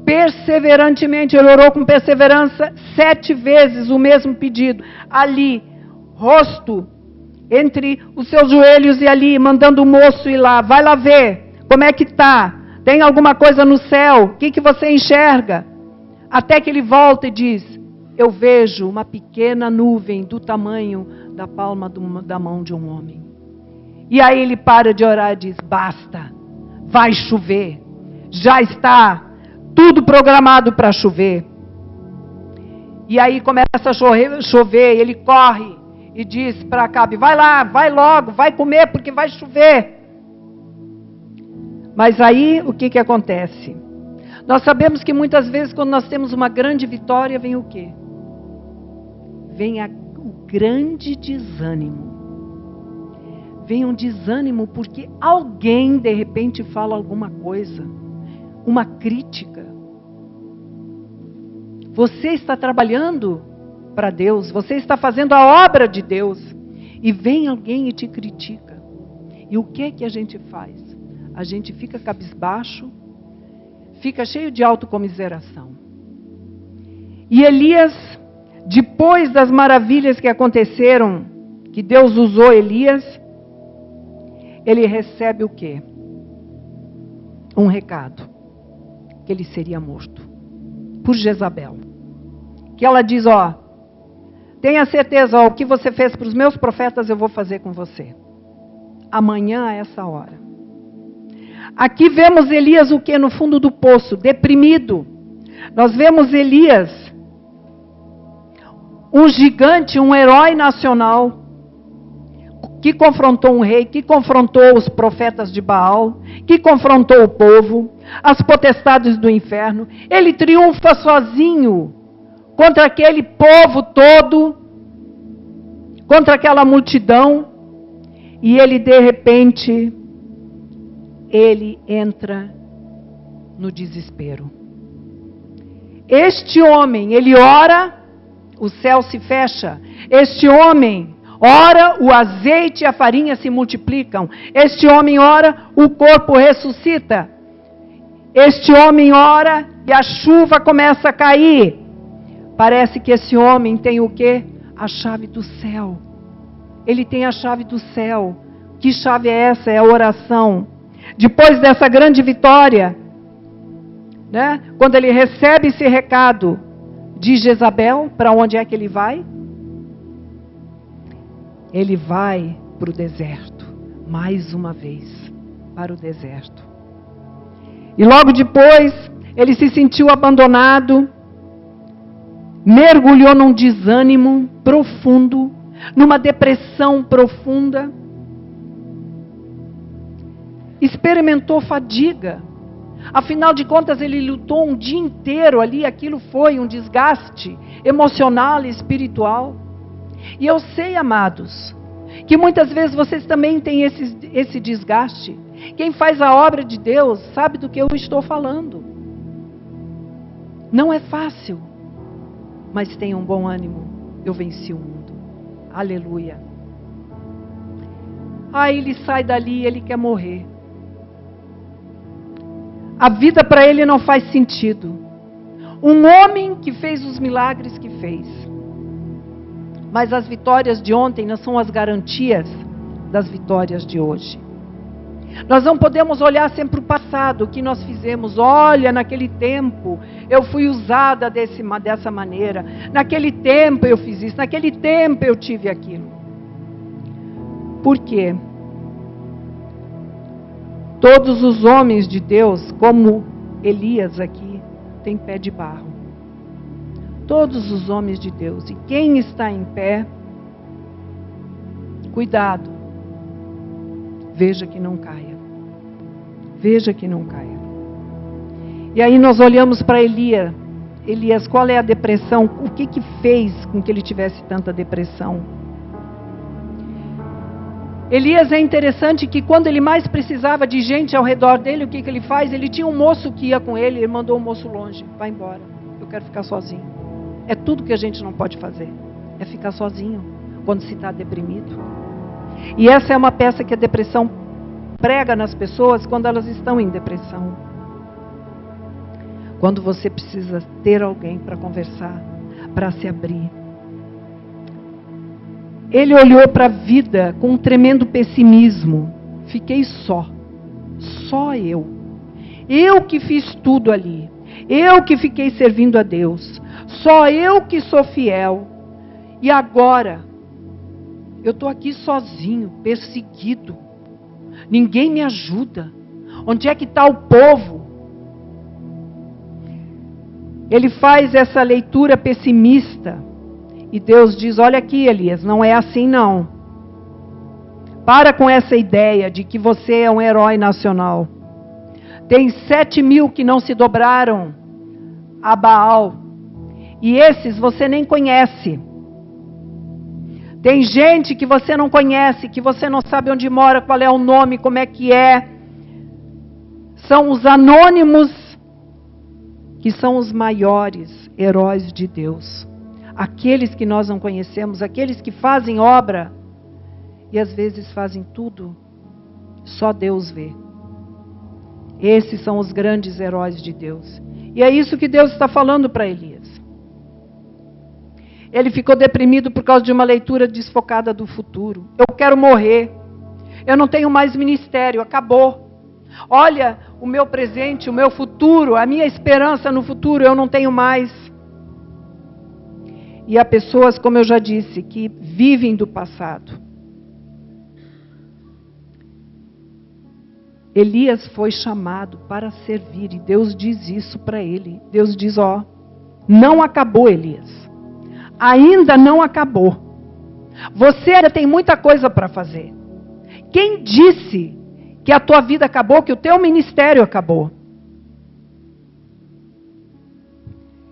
Perseverantemente. Ele orou com perseverança 7 vezes o mesmo pedido. Ali, rosto entre os seus joelhos e ali, mandando o moço ir lá. Vai lá ver como é que está. Tem alguma coisa no céu? O que você enxerga? Até que ele volta e diz: eu vejo uma pequena nuvem do tamanho da palma da mão de um homem. E aí ele para de orar e diz: basta, vai chover. Já está tudo programado para chover. E aí começa a chover, ele corre e diz para Acabe: vai lá, vai logo, vai comer porque vai chover. Mas aí o que acontece? Nós sabemos que muitas vezes quando nós temos uma grande vitória, vem o quê? Vem o grande desânimo. Vem um desânimo porque alguém de repente fala alguma coisa, uma crítica. Você está trabalhando para Deus, você está fazendo a obra de Deus, e vem alguém e te critica. E o que é que a gente faz? A gente fica cabisbaixo, fica cheio de autocomiseração. E Elias, depois das maravilhas que aconteceram, que Deus usou Elias, ele recebe o quê? Um recado, que ele seria morto por Jezabel. Que ela diz: ó, tenha certeza, ó, o que você fez para os meus profetas eu vou fazer com você. Amanhã a essa hora. Aqui vemos Elias o que? No fundo do poço, deprimido. Nós vemos Elias, um gigante, um herói nacional, que confrontou um rei, que confrontou os profetas de Baal, que confrontou o povo, as potestades do inferno. Ele triunfa sozinho contra aquele povo todo, contra aquela multidão, e ele de repente, ele entra no desespero. Este homem, ele ora, o céu se fecha. Este homem ora, o azeite e a farinha se multiplicam. Este homem ora, o corpo ressuscita. Este homem ora e a chuva começa a cair. Parece que esse homem tem o quê? A chave do céu. Ele tem a chave do céu. Que chave é essa? É a oração. Depois dessa grande vitória, né? Quando ele recebe esse recado de Jezabel, para onde é que ele vai? Ele vai para o deserto, mais uma vez, para o deserto. E logo depois, ele se sentiu abandonado, mergulhou num desânimo profundo, numa depressão profunda, experimentou fadiga. Afinal de contas, ele lutou um dia inteiro ali, aquilo foi um desgaste emocional e espiritual. E eu sei, amados, que muitas vezes vocês também têm esse desgaste. Quem faz a obra de Deus sabe do que eu estou falando. Não é fácil, mas tenha um bom ânimo. Eu venci o mundo. Aleluia. Aí ele sai dali e ele quer morrer. A vida para ele não faz sentido. Um homem que fez os milagres que fez. Mas as vitórias de ontem não são as garantias das vitórias de hoje. Nós não podemos olhar sempre o passado, o que nós fizemos. Olha, naquele tempo eu fui usada dessa maneira. Naquele tempo eu fiz isso. Naquele tempo eu tive aquilo. Por quê? Todos os homens de Deus, como Elias aqui, têm pé de barro. Todos os homens de Deus. E quem está em pé, cuidado. Veja que não caia. Veja que não caia. E aí nós olhamos para Elias. Elias, qual é a depressão? O que fez com que ele tivesse tanta depressão? Elias, é interessante que quando ele mais precisava de gente ao redor dele, o que ele faz? Ele tinha um moço que ia com ele, ele mandou o moço longe. Vai embora, eu quero ficar sozinho. É tudo que a gente não pode fazer. É ficar sozinho quando se está deprimido. E essa é uma peça que a depressão prega nas pessoas quando elas estão em depressão. Quando você precisa ter alguém para conversar, para se abrir. Ele olhou para a vida com um tremendo pessimismo. Fiquei só eu. Eu que fiz tudo ali. Eu que fiquei servindo a Deus. Só eu que sou fiel. E agora, eu estou aqui sozinho, perseguido. Ninguém me ajuda. Onde é que está o povo? Ele faz essa leitura pessimista. E Deus diz, olha aqui, Elias, não é assim não. Para com essa ideia de que você é um herói nacional. Tem 7.000 que não se dobraram a Baal. E esses você nem conhece. Tem gente que você não conhece, que você não sabe onde mora, qual é o nome, como é que é. São os anônimos que são os maiores heróis de Deus. Aqueles que nós não conhecemos, aqueles que fazem obra e às vezes fazem tudo, só Deus vê. Esses são os grandes heróis de Deus. E é isso que Deus está falando para Elias. Ele ficou deprimido por causa de uma leitura desfocada do futuro. Eu quero morrer. Eu não tenho mais ministério, acabou. Olha, o meu presente, o meu futuro, a minha esperança no futuro, eu não tenho mais. E há pessoas, como eu já disse, que vivem do passado. Elias foi chamado para servir, e Deus diz isso para ele. Deus diz, não acabou, Elias. Ainda não acabou. Você ainda tem muita coisa para fazer. Quem disse que a tua vida acabou, que o teu ministério acabou?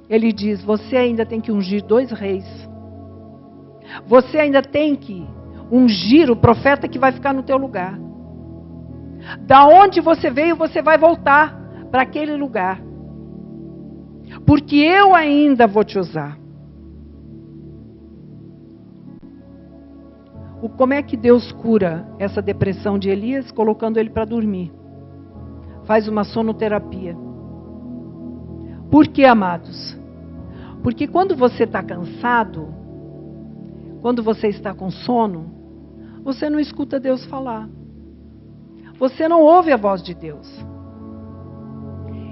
Ele diz, você ainda tem que ungir 2 reis. Você ainda tem que ungir o profeta que vai ficar no teu lugar. Da onde você veio, você vai voltar para aquele lugar. Porque eu ainda vou te usar. Como é que Deus cura essa depressão de Elias? Colocando ele para dormir. Faz uma sonoterapia. Por que, amados? Porque quando você está cansado, quando você está com sono, você não escuta Deus falar. Você não ouve a voz de Deus.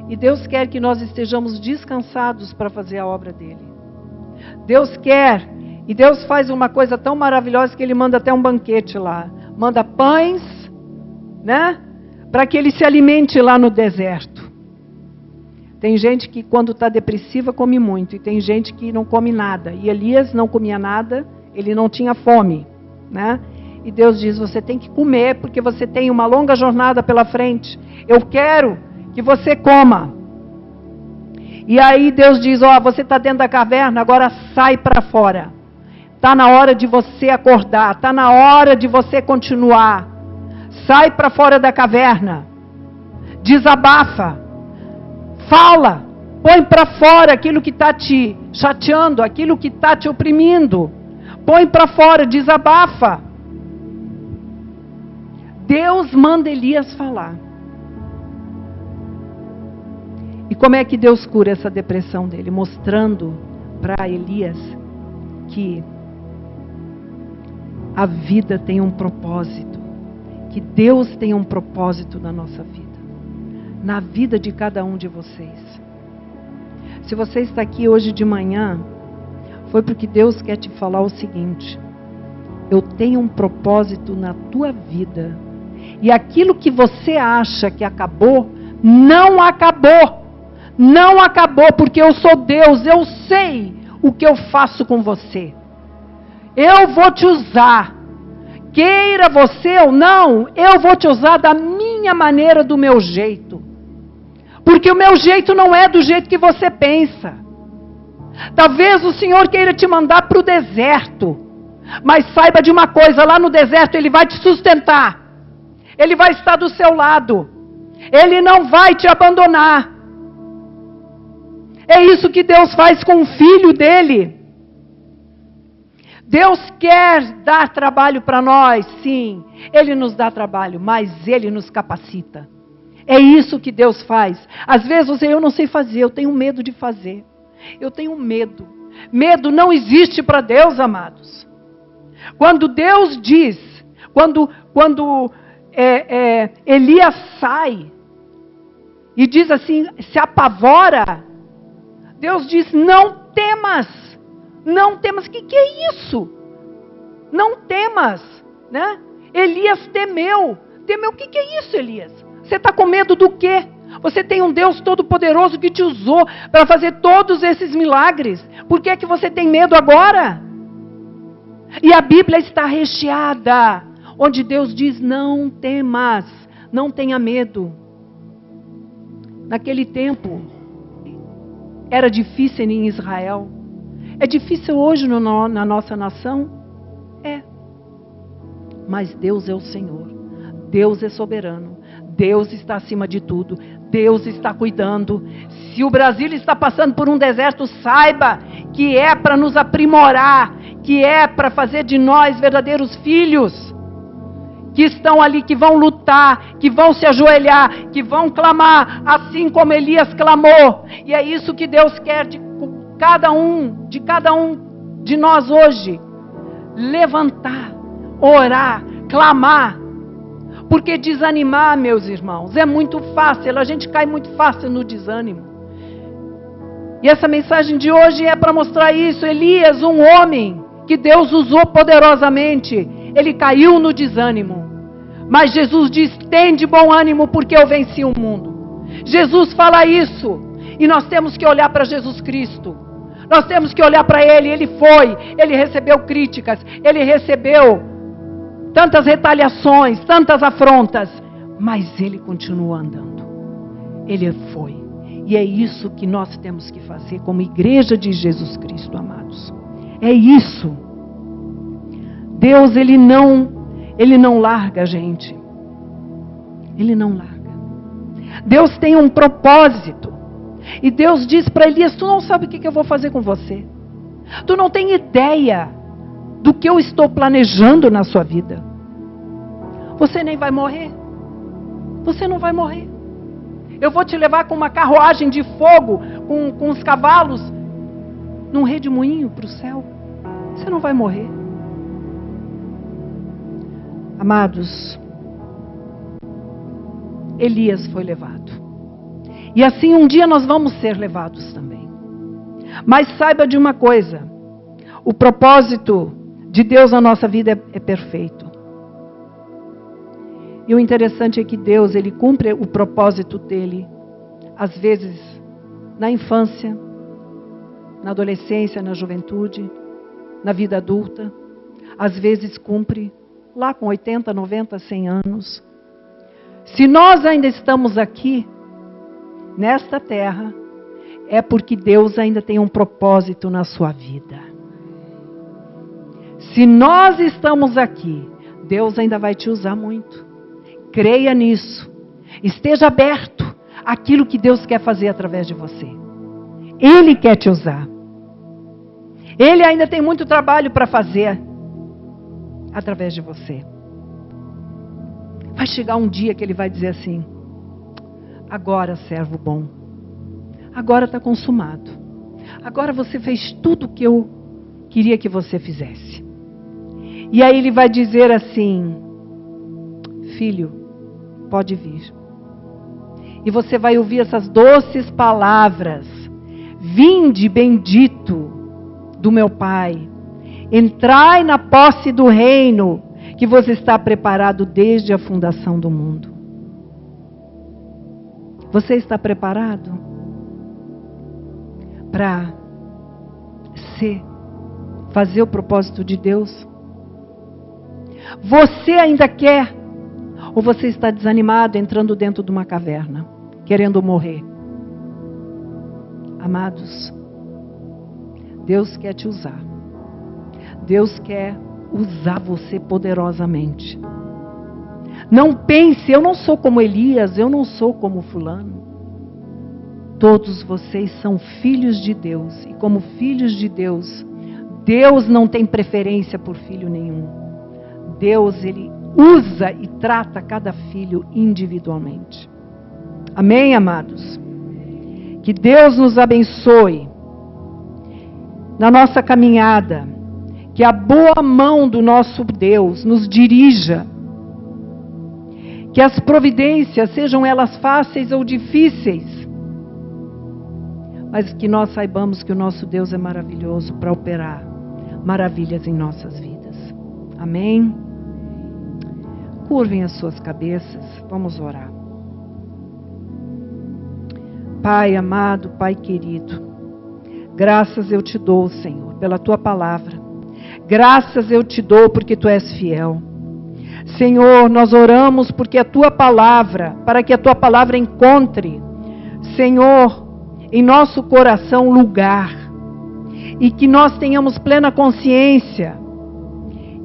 E Deus quer que nós estejamos descansados para fazer a obra dele. Deus quer, e Deus faz uma coisa tão maravilhosa que ele manda até um banquete lá. Manda pães, né? Para que ele se alimente lá no deserto. Tem gente que quando está depressiva come muito, e tem gente que não come nada. E Elias não comia nada, ele não tinha fome, né? E Deus diz, você tem que comer, porque você tem uma longa jornada pela frente. Eu quero que você coma. E aí Deus diz, você está dentro da caverna, agora sai para fora. Está na hora de você acordar, está na hora de você continuar. Sai para fora da caverna. Desabafa. Fala. Põe para fora aquilo que está te chateando, aquilo que está te oprimindo. Põe para fora, desabafa. Deus manda Elias falar. E como é que Deus cura essa depressão dele? Mostrando para Elias que a vida tem um propósito. Que Deus tem um propósito na nossa vida. Na vida de cada um de vocês. Se você está aqui hoje de manhã, foi porque Deus quer te falar o seguinte: eu tenho um propósito na tua vida. E aquilo que você acha que acabou, não acabou. Não acabou, porque eu sou Deus, eu sei o que eu faço com você. Eu vou te usar. Queira você ou não, eu vou te usar da minha maneira, do meu jeito. Porque o meu jeito não é do jeito que você pensa. Talvez o Senhor queira te mandar para o deserto. Mas saiba de uma coisa, lá no deserto Ele vai te sustentar. Ele vai estar do seu lado. Ele não vai te abandonar. É isso que Deus faz com o filho dele. Deus quer dar trabalho para nós, sim. Ele nos dá trabalho, mas Ele nos capacita. É isso que Deus faz. Às vezes você, eu não sei fazer, eu tenho medo de fazer. Eu tenho medo. Medo não existe para Deus, amados. Quando Deus diz, quando Elias sai e diz assim, se apavora, Deus diz, não temas. Não temas, o que é isso? Não temas, né? Elias temeu. Temeu, o que é isso, Elias? Você está com medo do quê? Você tem um Deus todo-poderoso que te usou para fazer todos esses milagres. Por que é que você tem medo agora? E a Bíblia está recheada, onde Deus diz, não temas, não tenha medo. Naquele tempo, era difícil em Israel. É difícil hoje na nossa nação? É. Mas Deus é o Senhor. Deus é soberano. Deus está acima de tudo. Deus está cuidando. Se o Brasil está passando por um deserto, saiba que é para nos aprimorar, que é para fazer de nós verdadeiros filhos, que estão ali, que vão lutar, que vão se ajoelhar, que vão clamar, assim como Elias clamou. E é isso que Deus quer de cada um de nós hoje. Levantar, orar, clamar. Porque desanimar, meus irmãos, é muito fácil. A gente cai muito fácil no desânimo. E essa mensagem de hoje é para mostrar isso. Elias, um homem que Deus usou poderosamente, ele caiu no desânimo. Mas Jesus diz, tem de bom ânimo porque eu venci o mundo. Jesus fala isso. E nós temos que olhar para Jesus Cristo. Nós temos que olhar para Ele. Ele recebeu críticas, Ele recebeu tantas retaliações, tantas afrontas, mas Ele continua andando. Ele foi. E é isso que nós temos que fazer como igreja de Jesus Cristo, amados. É isso. Deus, Ele não larga a gente. Ele não larga. Deus tem um propósito. E Deus diz para Elias, tu não sabe o que eu vou fazer com você. Tu não tem ideia do que eu estou planejando na sua vida. Você nem vai morrer. Você não vai morrer. Eu vou te levar com uma carruagem de fogo, com os cavalos, num redemoinho para o céu. Você não vai morrer. Amados, Elias foi levado. E assim um dia nós vamos ser levados também. Mas saiba de uma coisa. O propósito de Deus na nossa vida é perfeito. E o interessante é que Deus, Ele cumpre o propósito dEle, às vezes na infância, na adolescência, na juventude, na vida adulta. Às vezes cumpre lá com 80, 90, 100 anos. Se nós ainda estamos aqui, nesta terra, é porque Deus ainda tem um propósito na sua vida. Se nós estamos aqui, Deus ainda vai te usar muito. Creia nisso. Esteja aberto àquilo que Deus quer fazer através de você. Ele quer te usar. Ele ainda tem muito trabalho para fazer através de você. Vai chegar um dia que Ele vai dizer assim, agora, servo bom, agora está consumado. Agora você fez tudo o que eu queria que você fizesse. E aí Ele vai dizer assim, filho, pode vir. E você vai ouvir essas doces palavras, vinde bendito do meu Pai, entrai na posse do reino que você está preparado desde a fundação do mundo. Você está preparado para você fazer o propósito de Deus? Você ainda quer? Ou você está desanimado, entrando dentro de uma caverna, querendo morrer? Amados, Deus quer te usar. Deus quer usar você poderosamente. Não pense, eu não sou como Elias, eu não sou como fulano. Todos vocês são filhos de Deus. E como filhos de Deus, Deus não tem preferência por filho nenhum. Deus, Ele usa e trata cada filho individualmente. Amém, amados? Que Deus nos abençoe na nossa caminhada. Que a boa mão do nosso Deus nos dirija. Que as providências, sejam elas fáceis ou difíceis, mas que nós saibamos que o nosso Deus é maravilhoso para operar maravilhas em nossas vidas. Amém? Curvem as suas cabeças, vamos orar. Pai amado, Pai querido, graças eu te dou, Senhor, pela tua palavra. Graças eu te dou porque tu és fiel. Senhor, nós oramos porque a tua palavra, para que a tua palavra encontre, Senhor, em nosso coração lugar, e que nós tenhamos plena consciência,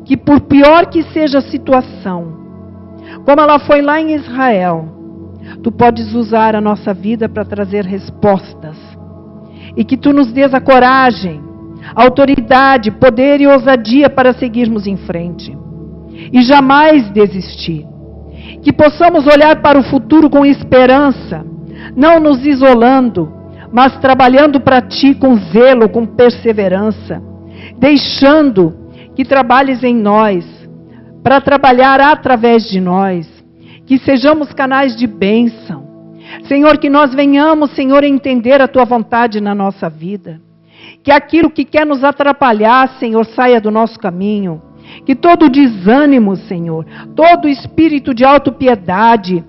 que por pior que seja a situação, como ela foi lá em Israel, tu podes usar a nossa vida para trazer respostas, e que tu nos dês a coragem, autoridade, poder e ousadia para seguirmos em frente. E jamais desistir. Que possamos olhar para o futuro com esperança, não nos isolando, mas trabalhando para ti com zelo, com perseverança, deixando que trabalhes em nós, para trabalhar através de nós, que sejamos canais de bênção. Senhor, que nós venhamos, Senhor, a entender a tua vontade na nossa vida, que aquilo que quer nos atrapalhar, Senhor, saia do nosso caminho. Que todo desânimo, Senhor, todo espírito de autopiedade,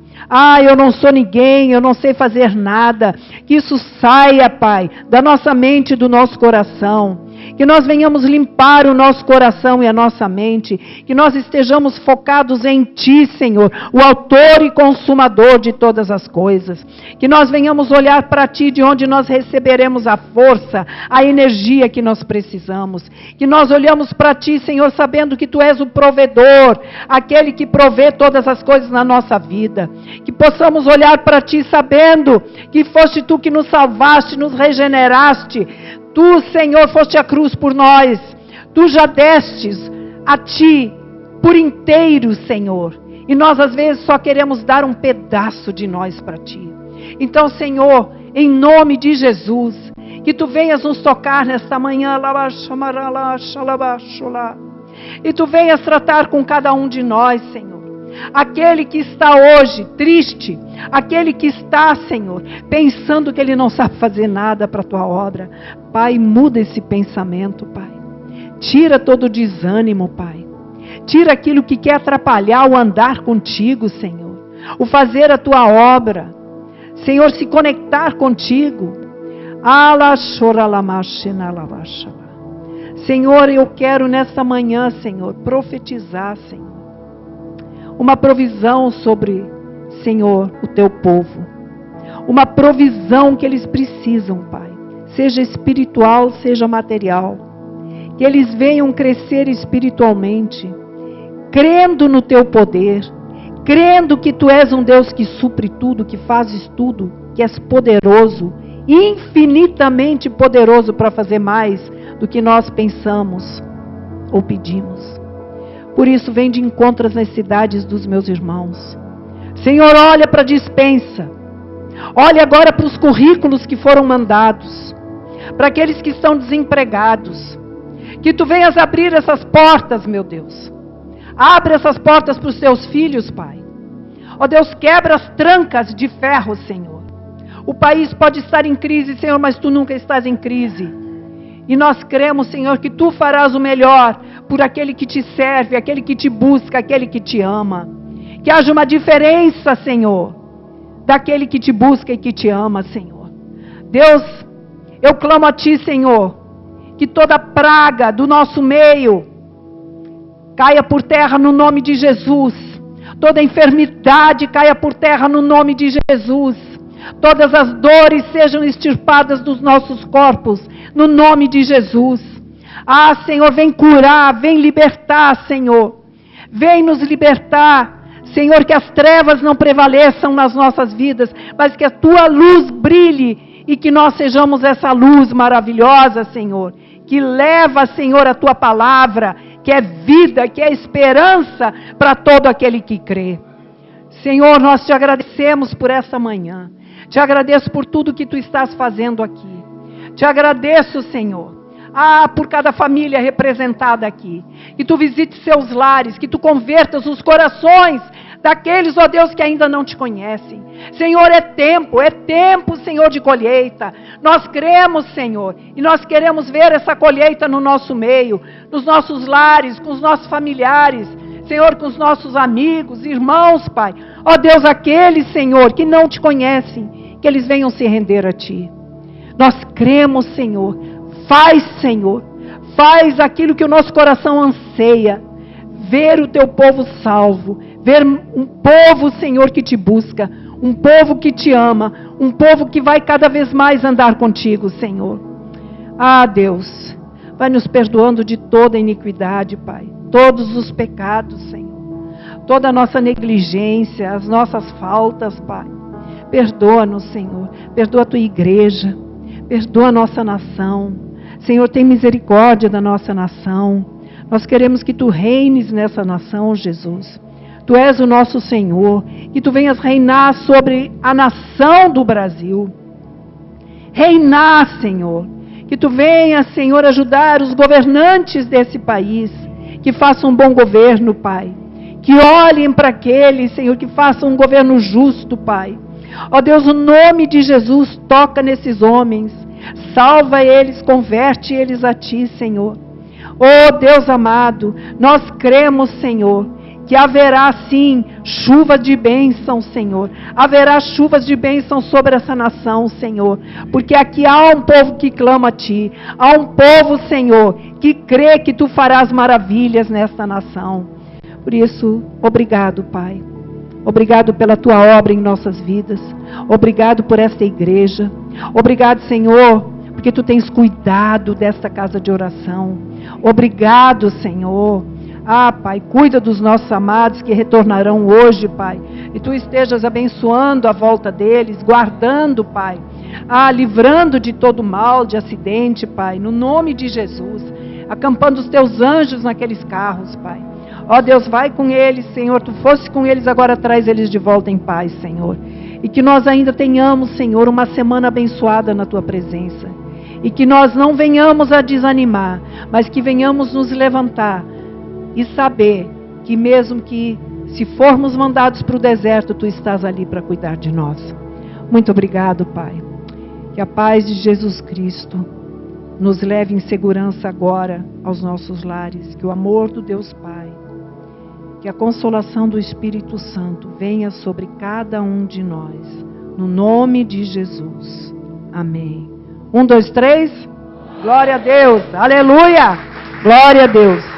eu não sou ninguém, eu não sei fazer nada, que isso saia, Pai, da nossa mente e do nosso coração. Que nós venhamos limpar o nosso coração e a nossa mente, que nós estejamos focados em Ti, Senhor, o autor e consumador de todas as coisas. Que nós venhamos olhar para Ti, de onde nós receberemos a força, a energia que nós precisamos. Que nós olhamos para Ti, Senhor, sabendo que Tu és o provedor, aquele que provê todas as coisas na nossa vida. Que possamos olhar para Ti sabendo que foste Tu que nos salvaste, nos regeneraste. Tu, Senhor, foste à cruz por nós. Tu já destes a Ti por inteiro, Senhor. E nós às vezes só queremos dar um pedaço de nós para Ti. Então, Senhor, em nome de Jesus, que Tu venhas nos tocar nesta manhã. E Tu venhas tratar com cada um de nós, Senhor. Aquele que está hoje triste, aquele que está, Senhor, pensando que ele não sabe fazer nada para a Tua obra, Pai, muda esse pensamento, Pai. Tira todo o desânimo, Pai. Tira aquilo que quer atrapalhar o andar contigo, Senhor, o fazer a Tua obra, Senhor, se conectar contigo. Senhor, eu quero nesta manhã, Senhor, profetizar, Senhor, uma provisão sobre, Senhor, o Teu povo. Uma provisão que eles precisam, Pai. Seja espiritual, seja material. Que eles venham crescer espiritualmente, crendo no Teu poder, crendo que Tu és um Deus que supre tudo, que fazes tudo, que és poderoso, infinitamente poderoso para fazer mais do que nós pensamos ou pedimos. Por isso, vem de encontro às necessidades dos meus irmãos. Senhor, olha para a dispensa. Olha agora para os currículos que foram mandados. Para aqueles que estão desempregados. Que Tu venhas abrir essas portas, meu Deus. Abre essas portas para os Teus filhos, Pai. Ó Deus, quebra as trancas de ferro, Senhor. O país pode estar em crise, Senhor, mas Tu nunca estás em crise. E nós cremos, Senhor, que Tu farás o melhor por aquele que Te serve, aquele que Te busca, aquele que Te ama. Que haja uma diferença, Senhor, daquele que Te busca e que Te ama, Senhor. Deus, eu clamo a Ti, Senhor, que toda praga do nosso meio caia por terra no nome de Jesus. Toda enfermidade caia por terra no nome de Jesus. Todas as dores sejam extirpadas dos nossos corpos, no nome de Jesus. Ah, Senhor, vem curar, vem libertar, Senhor. Vem nos libertar. Senhor, que as trevas não prevaleçam nas nossas vidas, mas que a Tua luz brilhe e que nós sejamos essa luz maravilhosa, Senhor, que leva, Senhor, a Tua palavra, que é vida, que é esperança para todo aquele que crê. Senhor, nós te agradecemos por essa manhã. Te agradeço por tudo que Tu estás fazendo aqui. Te agradeço, Senhor, por cada família representada aqui. Que Tu visites seus lares, que Tu convertas os corações daqueles, ó Deus, que ainda não Te conhecem. Senhor, é tempo, Senhor, de colheita. Nós cremos, Senhor, e nós queremos ver essa colheita no nosso meio, nos nossos lares, com os nossos familiares, Senhor, com os nossos amigos, irmãos, Pai. Ó Deus, aqueles, Senhor, que não Te conhecem, que eles venham se render a Ti. Nós cremos, Senhor. Senhor, faz aquilo que o nosso coração anseia, ver o Teu povo salvo, ver um povo, Senhor, que Te busca, um povo que Te ama, um povo que vai cada vez mais andar contigo, Senhor. Ah, Deus, vai nos perdoando de toda iniquidade, Pai, todos os pecados, Senhor, toda a nossa negligência, as nossas faltas, Pai. Perdoa-nos, Senhor, perdoa a Tua igreja, perdoa a nossa nação. Senhor, tem misericórdia da nossa nação. Nós queremos que Tu reines nessa nação, Jesus. Tu és o nosso Senhor, que Tu venhas reinar sobre a nação do Brasil. Reinar, Senhor. Que Tu venhas, Senhor, ajudar os governantes desse país, que façam um bom governo, Pai. Que olhem para aqueles, Senhor, que façam um governo justo, Pai. Ó Deus, o nome de Jesus toca nesses homens. Salva eles, converte eles a Ti, Senhor. Oh Deus amado, nós cremos, Senhor, que haverá sim chuva de bênção, Senhor. Haverá chuvas de bênção sobre essa nação, Senhor. Porque aqui há um povo que clama a Ti. Há um povo, Senhor, que crê que Tu farás maravilhas nesta nação. Por isso, obrigado, Pai. Obrigado pela Tua obra em nossas vidas. Obrigado por esta igreja. Obrigado, Senhor, porque Tu tens cuidado desta casa de oração. Obrigado, Senhor. Ah, Pai, cuida dos nossos amados que retornarão hoje, Pai. E Tu estejas abençoando a volta deles, guardando, Pai. Ah, livrando de todo mal, de acidente, Pai. No nome de Jesus. Acampando os Teus anjos naqueles carros, Pai. Ó Deus, vai com eles, Senhor. Tu fosse com eles, agora traz eles de volta em paz, Senhor. E que nós ainda tenhamos, Senhor, uma semana abençoada na Tua presença. E que nós não venhamos a desanimar, mas que venhamos nos levantar e saber que mesmo que se formos mandados para o deserto, Tu estás ali para cuidar de nós. Muito obrigado, Pai. Que a paz de Jesus Cristo nos leve em segurança agora aos nossos lares. Que o amor do Deus Pai, que a consolação do Espírito Santo venha sobre cada um de nós. No nome de Jesus. Amém. 1, 2, 3. Glória a Deus. Aleluia. Glória a Deus.